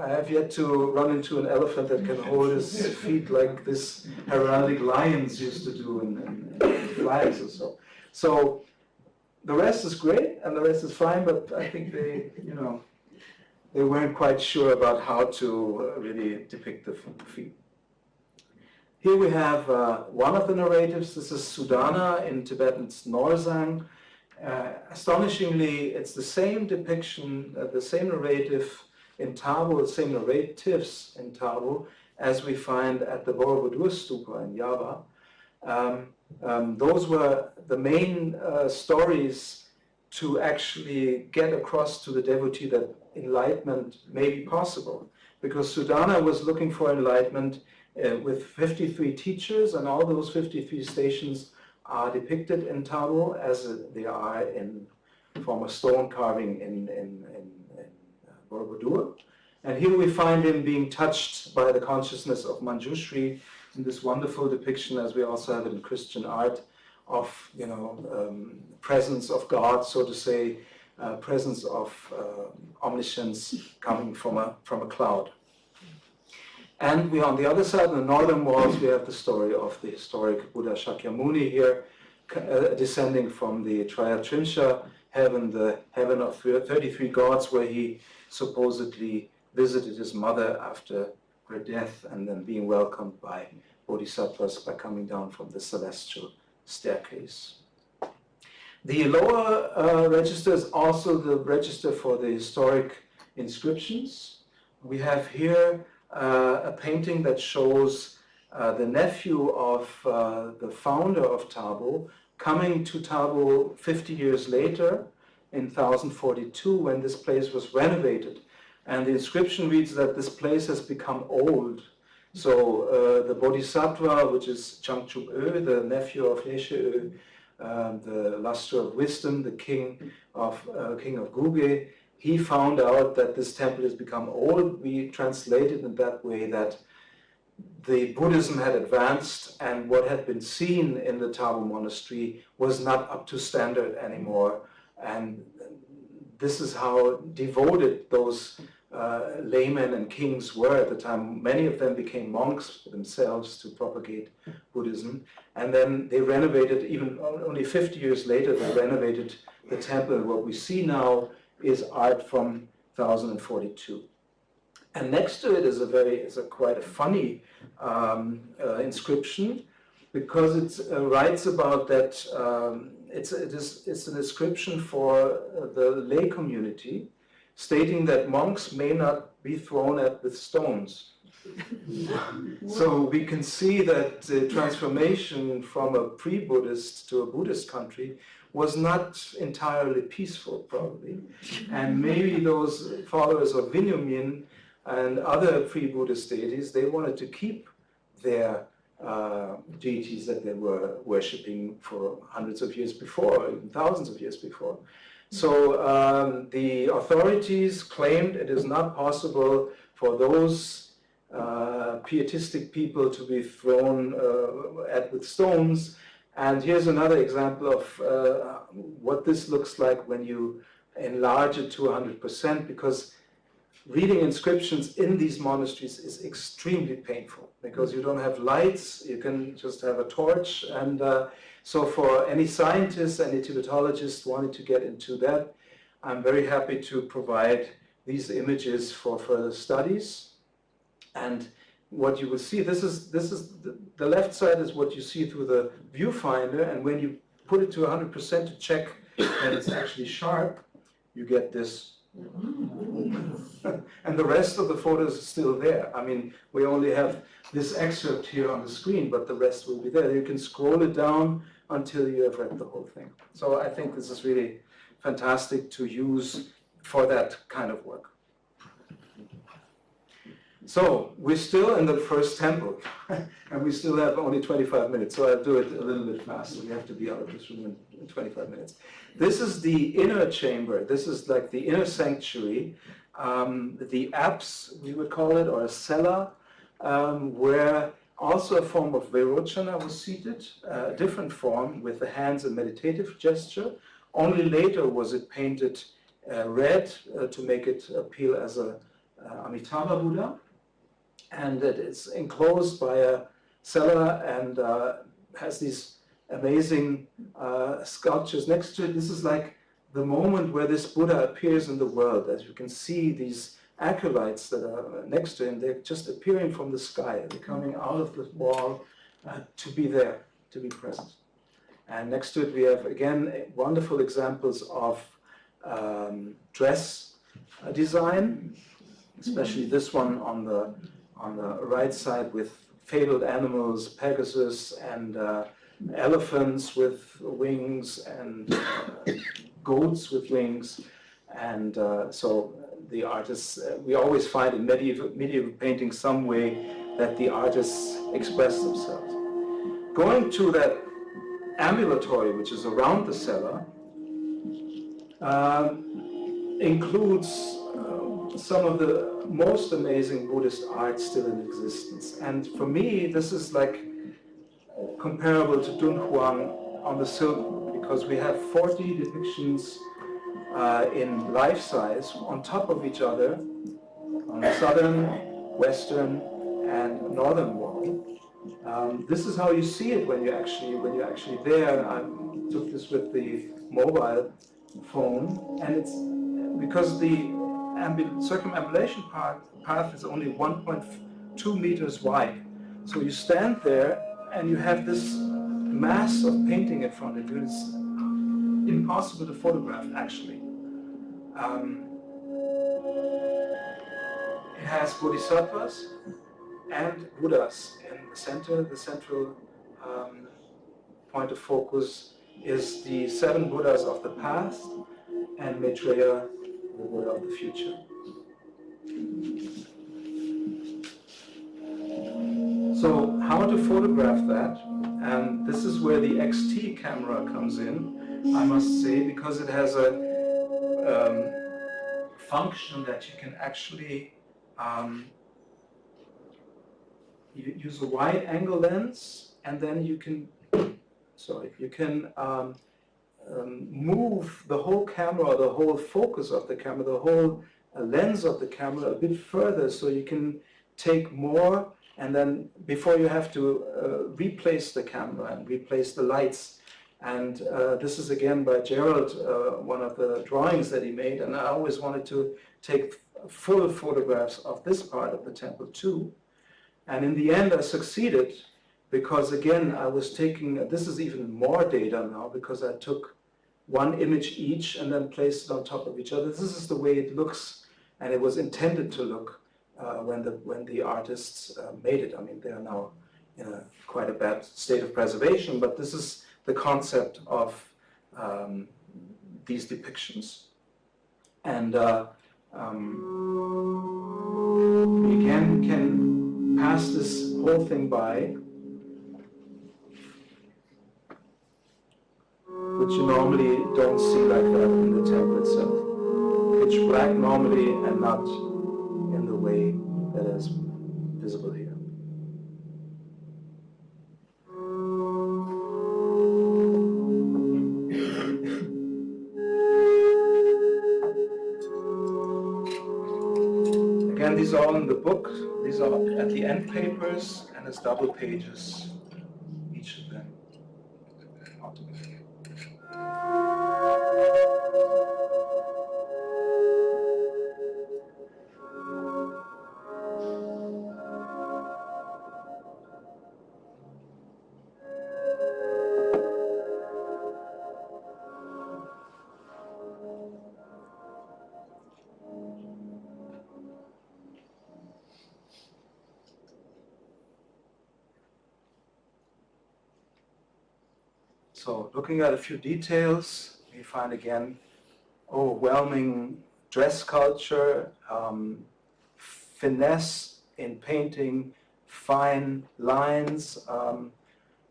I have yet to run into an elephant that can hold his feet like this heraldic lions used to do in flags or so. So the rest is great and the rest is fine, but I think they weren't quite sure about how to really depict the feet. Here we have one of the narratives. This is Sudana, in Tibetan it's Norzang. Astonishingly, it's the same depiction, the same narrative in Tabo, the same narratives in Tabo as we find at the Borobudur Stupa in Java. Those were the main stories to actually get across to the devotee that enlightenment may be possible. Because Sudana was looking for enlightenment with 53 teachers, and all those 53 stations are depicted in Tabo as they are in form of stone carving in Borobudur. And here we find him being touched by the consciousness of Manjushri in this wonderful depiction, as we also have it in Christian art, of presence of God, so to say, presence of omniscience coming from a cloud. And we, on the other side, on the northern walls, we have the story of the historic Buddha Shakyamuni here, descending from the Triatrimsha heaven, the heaven of 33 gods, where he supposedly visited his mother after her death, and then being welcomed by bodhisattvas by coming down from the celestial staircase. The lower register is also the register for the historic inscriptions. We have here a painting that shows the nephew of the founder of Tabo coming to Tabo 50 years later in 1042, when this place was renovated. And the inscription reads that this place has become old. So the Bodhisattva, which is Changchub-Ö, the nephew of Leshe-Ö, the luster of wisdom, the king of Guge, he found out that this temple has become old. We translate it in that way that the Buddhism had advanced, and what had been seen in the Tabo monastery was not up to standard anymore. And this is how devoted those laymen and kings were at the time. Many of them became monks themselves to propagate Buddhism. And then they renovated, even only 50 years later, they renovated the temple. What we see now is art from 1042. And next to it is quite a funny inscription, because it writes about that it's an inscription for the lay community, stating that monks may not be thrown at with stones. So we can see that the transformation from a pre-Buddhist to a Buddhist country was not entirely peaceful, probably. And maybe those followers of Vinyomin and other pre-Buddhist deities, they wanted to keep their deities that they were worshipping for hundreds of years before, even thousands of years before. So the authorities claimed it is not possible for those pietistic people to be thrown at with stones. And here's another example of what this looks like when you enlarge it to 100%, because reading inscriptions in these monasteries is extremely painful, because you don't have lights, you can just have a torch. And so for any scientists, any Tibetologists wanting to get into that, I'm very happy to provide these images for further studies. And what you will see, this is the left side is what you see through the viewfinder, and when you put it to 100% to check that it's actually sharp, you get this. And the rest of the photos is still there. I mean, we only have this excerpt here on the screen, but the rest will be there. You can scroll it down until you have read the whole thing. So I think this is really fantastic to use for that kind of work. So we're still in the first temple, and we still have only 25 minutes, so I'll do it a little bit faster. We have to be out of this room in 25 minutes. This is the inner chamber. This is like the inner sanctuary, the apse, we would call it, or a cella, where also a form of Vairochana was seated, a different form with the hands in meditative gesture. Only later was it painted red to make it appeal as a Amitabha Buddha. And it is enclosed by a cellar and has these amazing sculptures next to it. This is like the moment where this Buddha appears in the world. As you can see, these acolytes that are next to him, they're just appearing from the sky. They're coming out of the wall to be there, to be present. And next to it, we have, again, wonderful examples of dress design, especially this one on the right side with fabled animals, Pegasus and elephants with wings and goats with wings. And so the artists, we always find in medieval painting some way that the artists express themselves. Going to that ambulatory, which is around the cellar, includes some of the most amazing Buddhist art still in existence. And for me, this is like comparable to Dunhuang on the Silk Road, because we have 40 depictions in life size on top of each other on the southern, western, and northern wall. This is how you see it when you're actually there. I took this with the mobile phone, and it's because the circumambulation path is only 1.2 meters wide. So you stand there and you have this mass of painting in front of you. It's impossible to photograph, actually. It has bodhisattvas and Buddhas in the center. The central point of focus is the 7 Buddhas of the past and Maitreya, the Buddha of the future. So how to photograph that? And this is where the XT camera comes in, I must say, because it has a function that you can actually use a wide angle lens, and then you can move the whole camera, the whole focus of the camera, the whole lens of the camera a bit further, so you can take more, and then before you have to replace the camera and replace the lights. And this is again by Gerald, one of the drawings that he made, and I always wanted to take full photographs of this part of the temple too. And in the end I succeeded, because again I was taking, this is even more data now, because I took one image each and then placed it on top of each other. This is the way it looks, and it was intended to look when the artists made it. I mean, they are now in quite a bad state of preservation, but this is the concept of these depictions. And we again can pass this whole thing by, which you normally don't see like that in the temple itself. Pitch black normally, and not in the way that is visible here. Again, these are all in the book. These are at the end papers, and it's double pages, each of them. So looking at a few details, we find again overwhelming dress culture, finesse in painting, fine lines.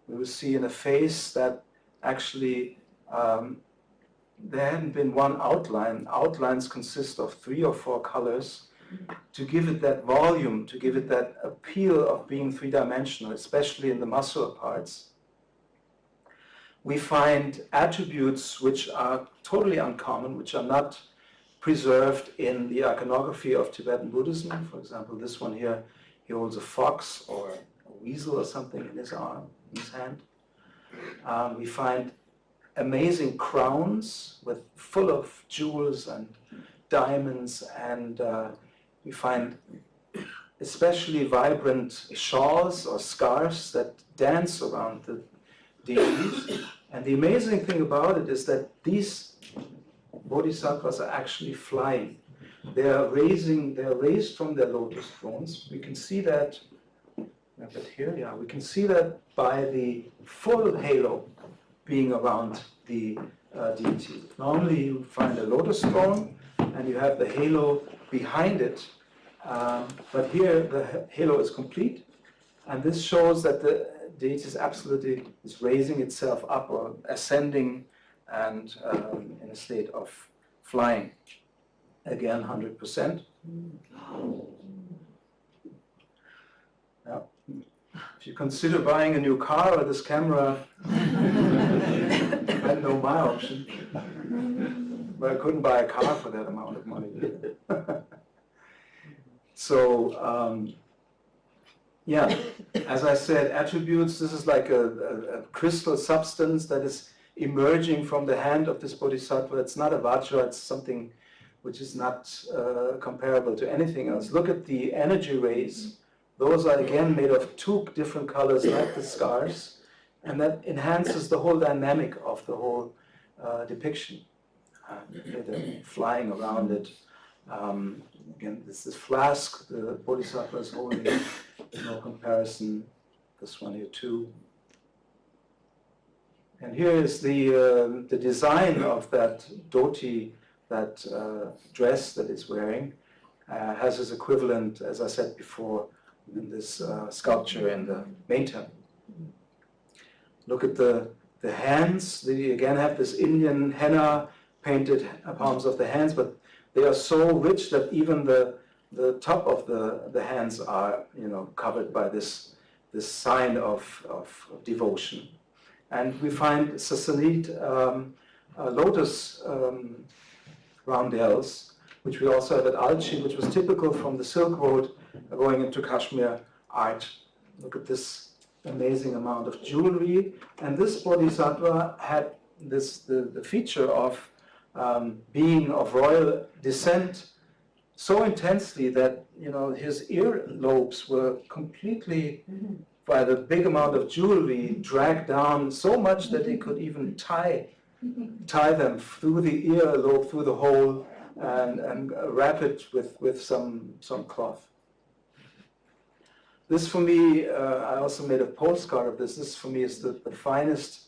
We will see in a face that actually there hadn't been one outline. Outlines consist of 3 or 4 colors to give it that volume, to give it that appeal of being three-dimensional, especially in the muscular parts. We find attributes which are totally uncommon, which are not preserved in the iconography of Tibetan Buddhism. For example, this one here, he holds a fox or a weasel or something in his arm, in his hand. We find amazing crowns full of jewels and diamonds, and we find especially vibrant shawls or scarves that dance around the deities. And the amazing thing about it is that these bodhisattvas are actually flying. They are raised from their lotus thrones. We can see that, we can see that by the full halo being around the deity. Normally you find a lotus throne and you have the halo behind it, but here the halo is complete, and this shows that the deity is raising itself up or ascending and in a state of flying. Again, 100%. Now, if you consider buying a new car with this camera, I know my option, but I couldn't buy a car for that amount of money. So, yeah, as I said, attributes, this is like a crystal substance that is emerging from the hand of this bodhisattva. It's not a vajra, it's something which is not comparable to anything else. Look at the energy rays. Those are again made of 2 different colors like the scars, and that enhances the whole dynamic of the whole depiction. They're flying around it. Again, this is flask the bodhisattva is holding, no comparison. This one here too. And here is the design of that dhoti, that dress that it's wearing, has its equivalent, as I said before, in this sculpture in the main temple. Look at the hands. They again have this Indian henna painted palms of the hands, but they are so rich that even the top of the hands are, covered by this sign of devotion. And we find Sassanid lotus roundels, which we also have at Alchi, which was typical from the Silk Road going into Kashmir art. Look at this amazing amount of jewelry. And this bodhisattva had the feature of being of royal descent so intensely that his earlobes were completely, by the big amount of jewelry, dragged down so much that he could even tie them through the earlobe, through the hole, and wrap it with some cloth. This for me, I also made a postcard of this. This for me is the finest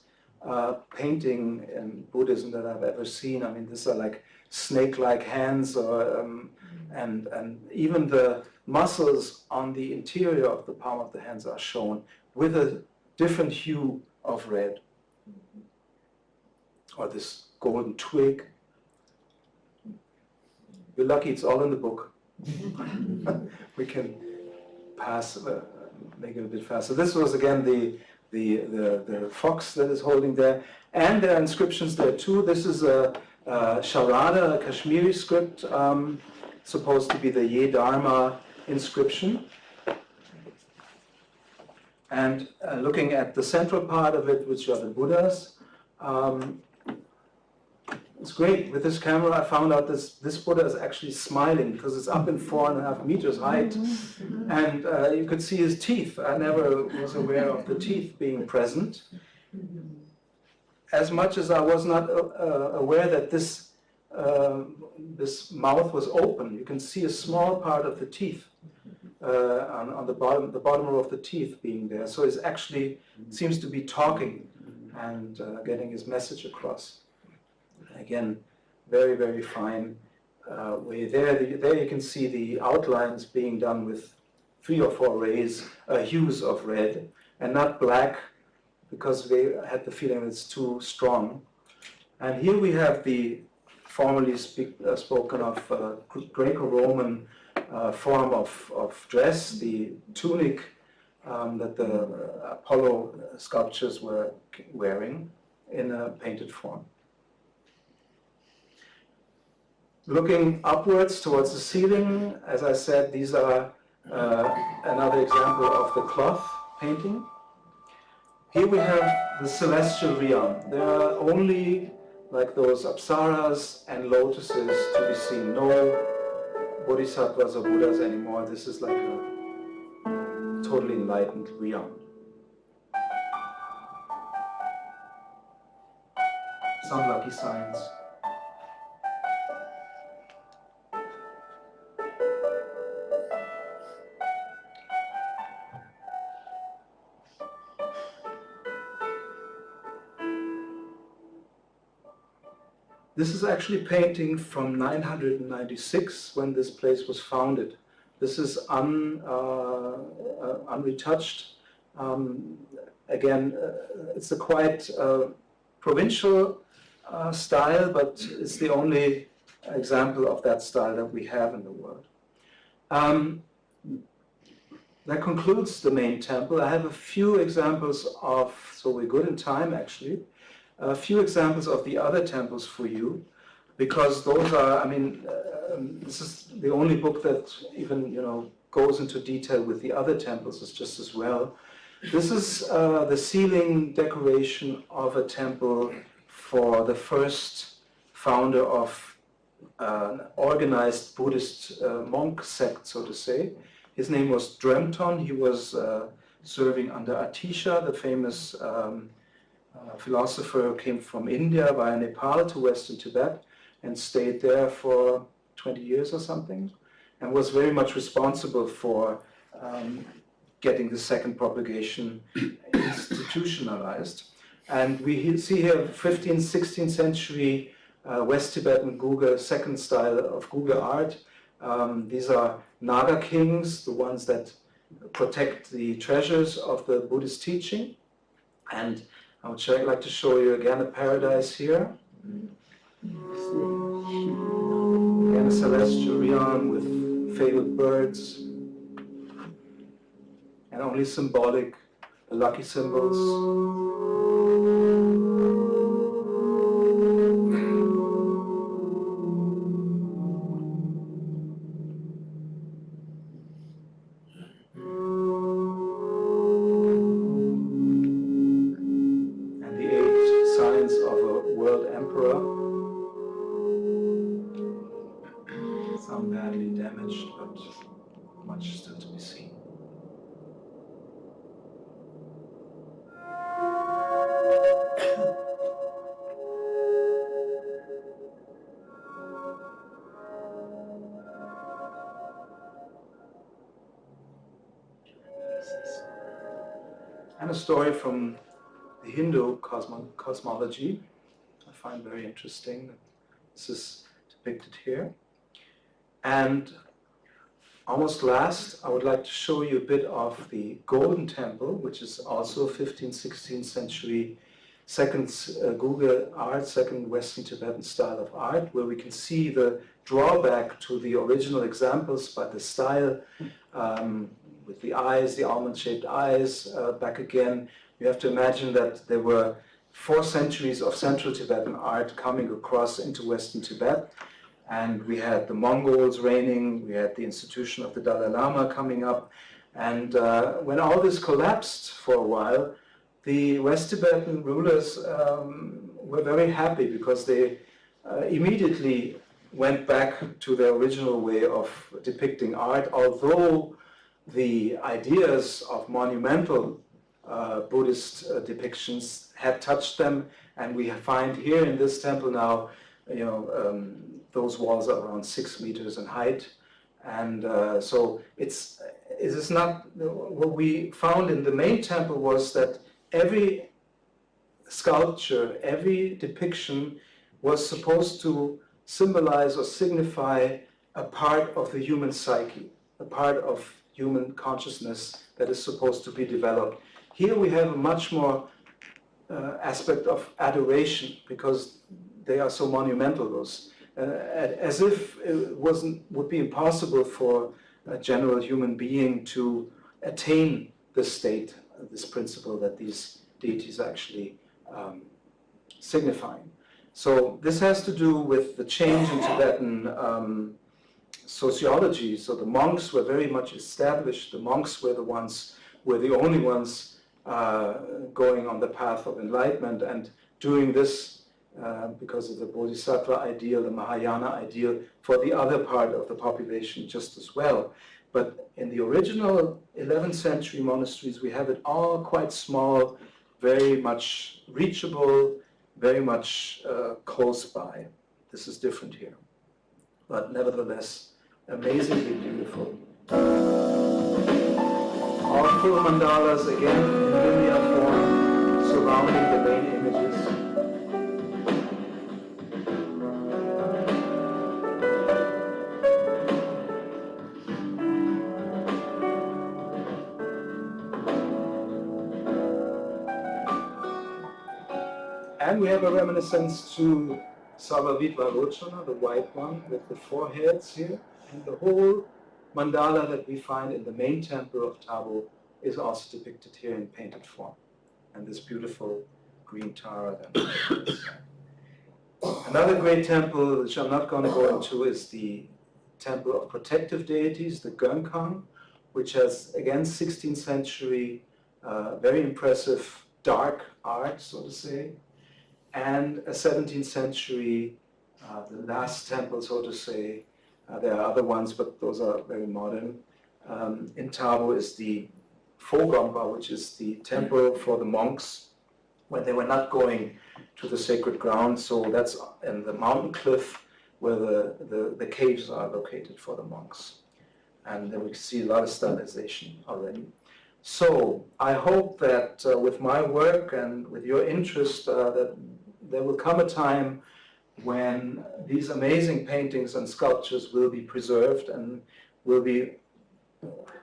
painting in Buddhism that I've ever seen. I mean, these are like snake-like hands, and even the muscles on the interior of the palm of the hands are shown with a different hue of red. Or this golden twig. We're lucky it's all in the book. We can make it a bit faster. This was again the fox that is holding there, and there are inscriptions there too. This is a Sharada, a Kashmiri script, supposed to be the Ye Dharma inscription. And looking at the central part of it, which are the Buddhas, it's great. With this camera, I found out this Buddha is actually smiling because it's up in 4.5 meters height, and you could see his teeth. I never was aware of the teeth being present. As much as I was not aware that this mouth was open, you can see a small part of the teeth on the bottom row of the teeth being there. So it actually seems to be talking, and getting his message across. Again, very, very fine way. There you can see the outlines being done with 3 or 4 hues of red, and not black, because they had the feeling it's too strong. And here we have the formerly spoken of Greco-Roman form of dress, the tunic that the Apollo sculptures were wearing in a painted form. Looking upwards towards the ceiling, as I said, these are another example of the cloth painting. Here we have the celestial realm. There are only like those apsaras and lotuses to be seen. No bodhisattvas or Buddhas anymore. This is like a totally enlightened realm. Some lucky signs. This is actually painting from 996 when this place was founded. This is unretouched. Again, it's a quite provincial style, but it's the only example of that style that we have in the world. That concludes the main temple. I have a few examples of, so we're good in time actually, a few examples of the other temples for you, because those are, this is the only book that even, goes into detail with the other temples is just as well. This is the ceiling decoration of a temple for the first founder of an organized Buddhist monk sect, so to say. His name was Dremton. He was serving under Atisha, the famous philosopher who came from India via Nepal to Western Tibet and stayed there for 20 years or something, and was very much responsible for getting the second propagation institutionalized. And we see here 15th, 16th century West Tibetan Guga, second style of Guga art. These are Naga kings, the ones that protect the treasures of the Buddhist teaching. And I would like to show you again a paradise here. Again a celestial realm with fabled birds. And only symbolic, the lucky symbols. Much still to be seen. And a story from the Hindu cosmology I find very interesting. This is depicted here. And almost last, I would like to show you a bit of the Golden Temple, which is also 15th, 16th century, second Guga art, second Western Tibetan style of art, where we can see the drawback to the original examples by the style, with the eyes, the almond-shaped eyes, back again. You have to imagine that there were 4 centuries of Central Tibetan art coming across into Western Tibet. And we had the Mongols reigning, we had the institution of the Dalai Lama coming up. And when all this collapsed for a while, the West Tibetan rulers were very happy because they immediately went back to their original way of depicting art, although the ideas of monumental Buddhist depictions had touched them. And we find here in this temple now, those walls are around 6 meters in height, and so it is not, what we found in the main temple was that every sculpture, every depiction was supposed to symbolize or signify a part of the human psyche, a part of human consciousness that is supposed to be developed. Here we have a much more aspect of adoration, because they are so monumental, those, as if it would be impossible for a general human being to attain this state, this principle that these deities actually signifying. So this has to do with the change in Tibetan sociology. So the monks were very much established. The monks were the only ones going on the path of enlightenment, and doing this because of the Bodhisattva ideal, the Mahayana ideal, for the other part of the population just as well. But in the original 11th century monasteries, we have it all quite small, very much reachable, very much close by. This is different here, but nevertheless, amazingly beautiful. All full mandalas, again, in linear form, surrounding the main images. And we have a reminiscence to Sarvavitva Rochana, the white one, with the four heads here. And the whole mandala that we find in the main temple of Tabo is also depicted here in painted form. And this beautiful green Tara then. Another great temple, which I'm not going to go into, is the temple of protective deities, the Göngkang, which has, again, 16th century, very impressive dark art, so to say, and a 17th century, the last temple, so to say. There are other ones, but those are very modern. In Tabo is the Phogompa, which is the temple for the monks when they were not going to the sacred ground. So that's in the mountain cliff where the caves are located for the monks. And then we see a lot of stylization already. So I hope that with my work and with your interest, that there will come a time when these amazing paintings and sculptures will be preserved and will be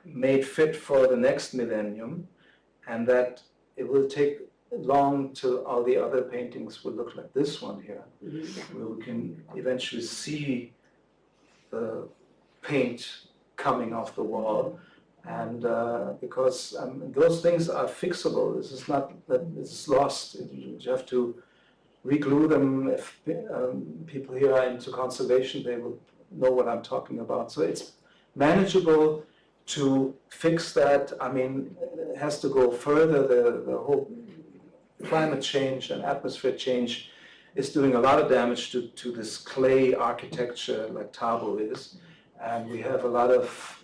made fit for the next millennium, and that it will take long till all the other paintings will look like this one here, where we can eventually see the paint coming off the wall. And because those things are fixable, this is not that this is lost. You have to reglue them. If people here are into conservation, they will know what I'm talking about. So it's manageable to fix that. I mean, it has to go further. The whole climate change and atmosphere change is doing a lot of damage to this clay architecture like Tabo is. And we have a lot of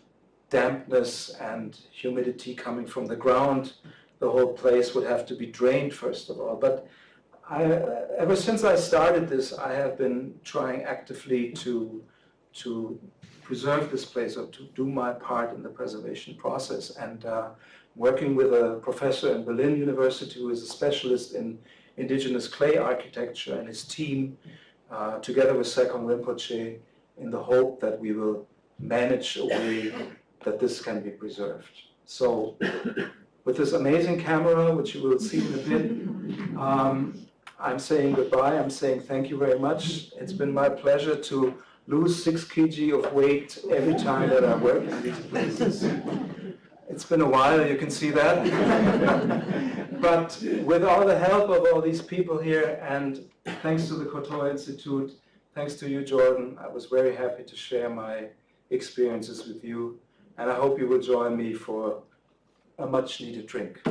dampness and humidity coming from the ground. The whole place would have to be drained first of all. But ever since I started this, I have been trying actively to preserve this place, or to do my part in the preservation process. And working with a professor in Berlin University who is a specialist in indigenous clay architecture, and his team, together with Sekong Rinpoche, in the hope that we will manage a way that this can be preserved. So with this amazing camera, which you will see in a bit, I'm saying goodbye. I'm saying thank you very much. It's been my pleasure to lose 6 kg of weight every time that I work in these places. It's been a while, you can see that. But with all the help of all these people here, and thanks to the Kotor Institute, thanks to you, Jordan, I was very happy to share my experiences with you. And I hope you will join me for a much needed drink.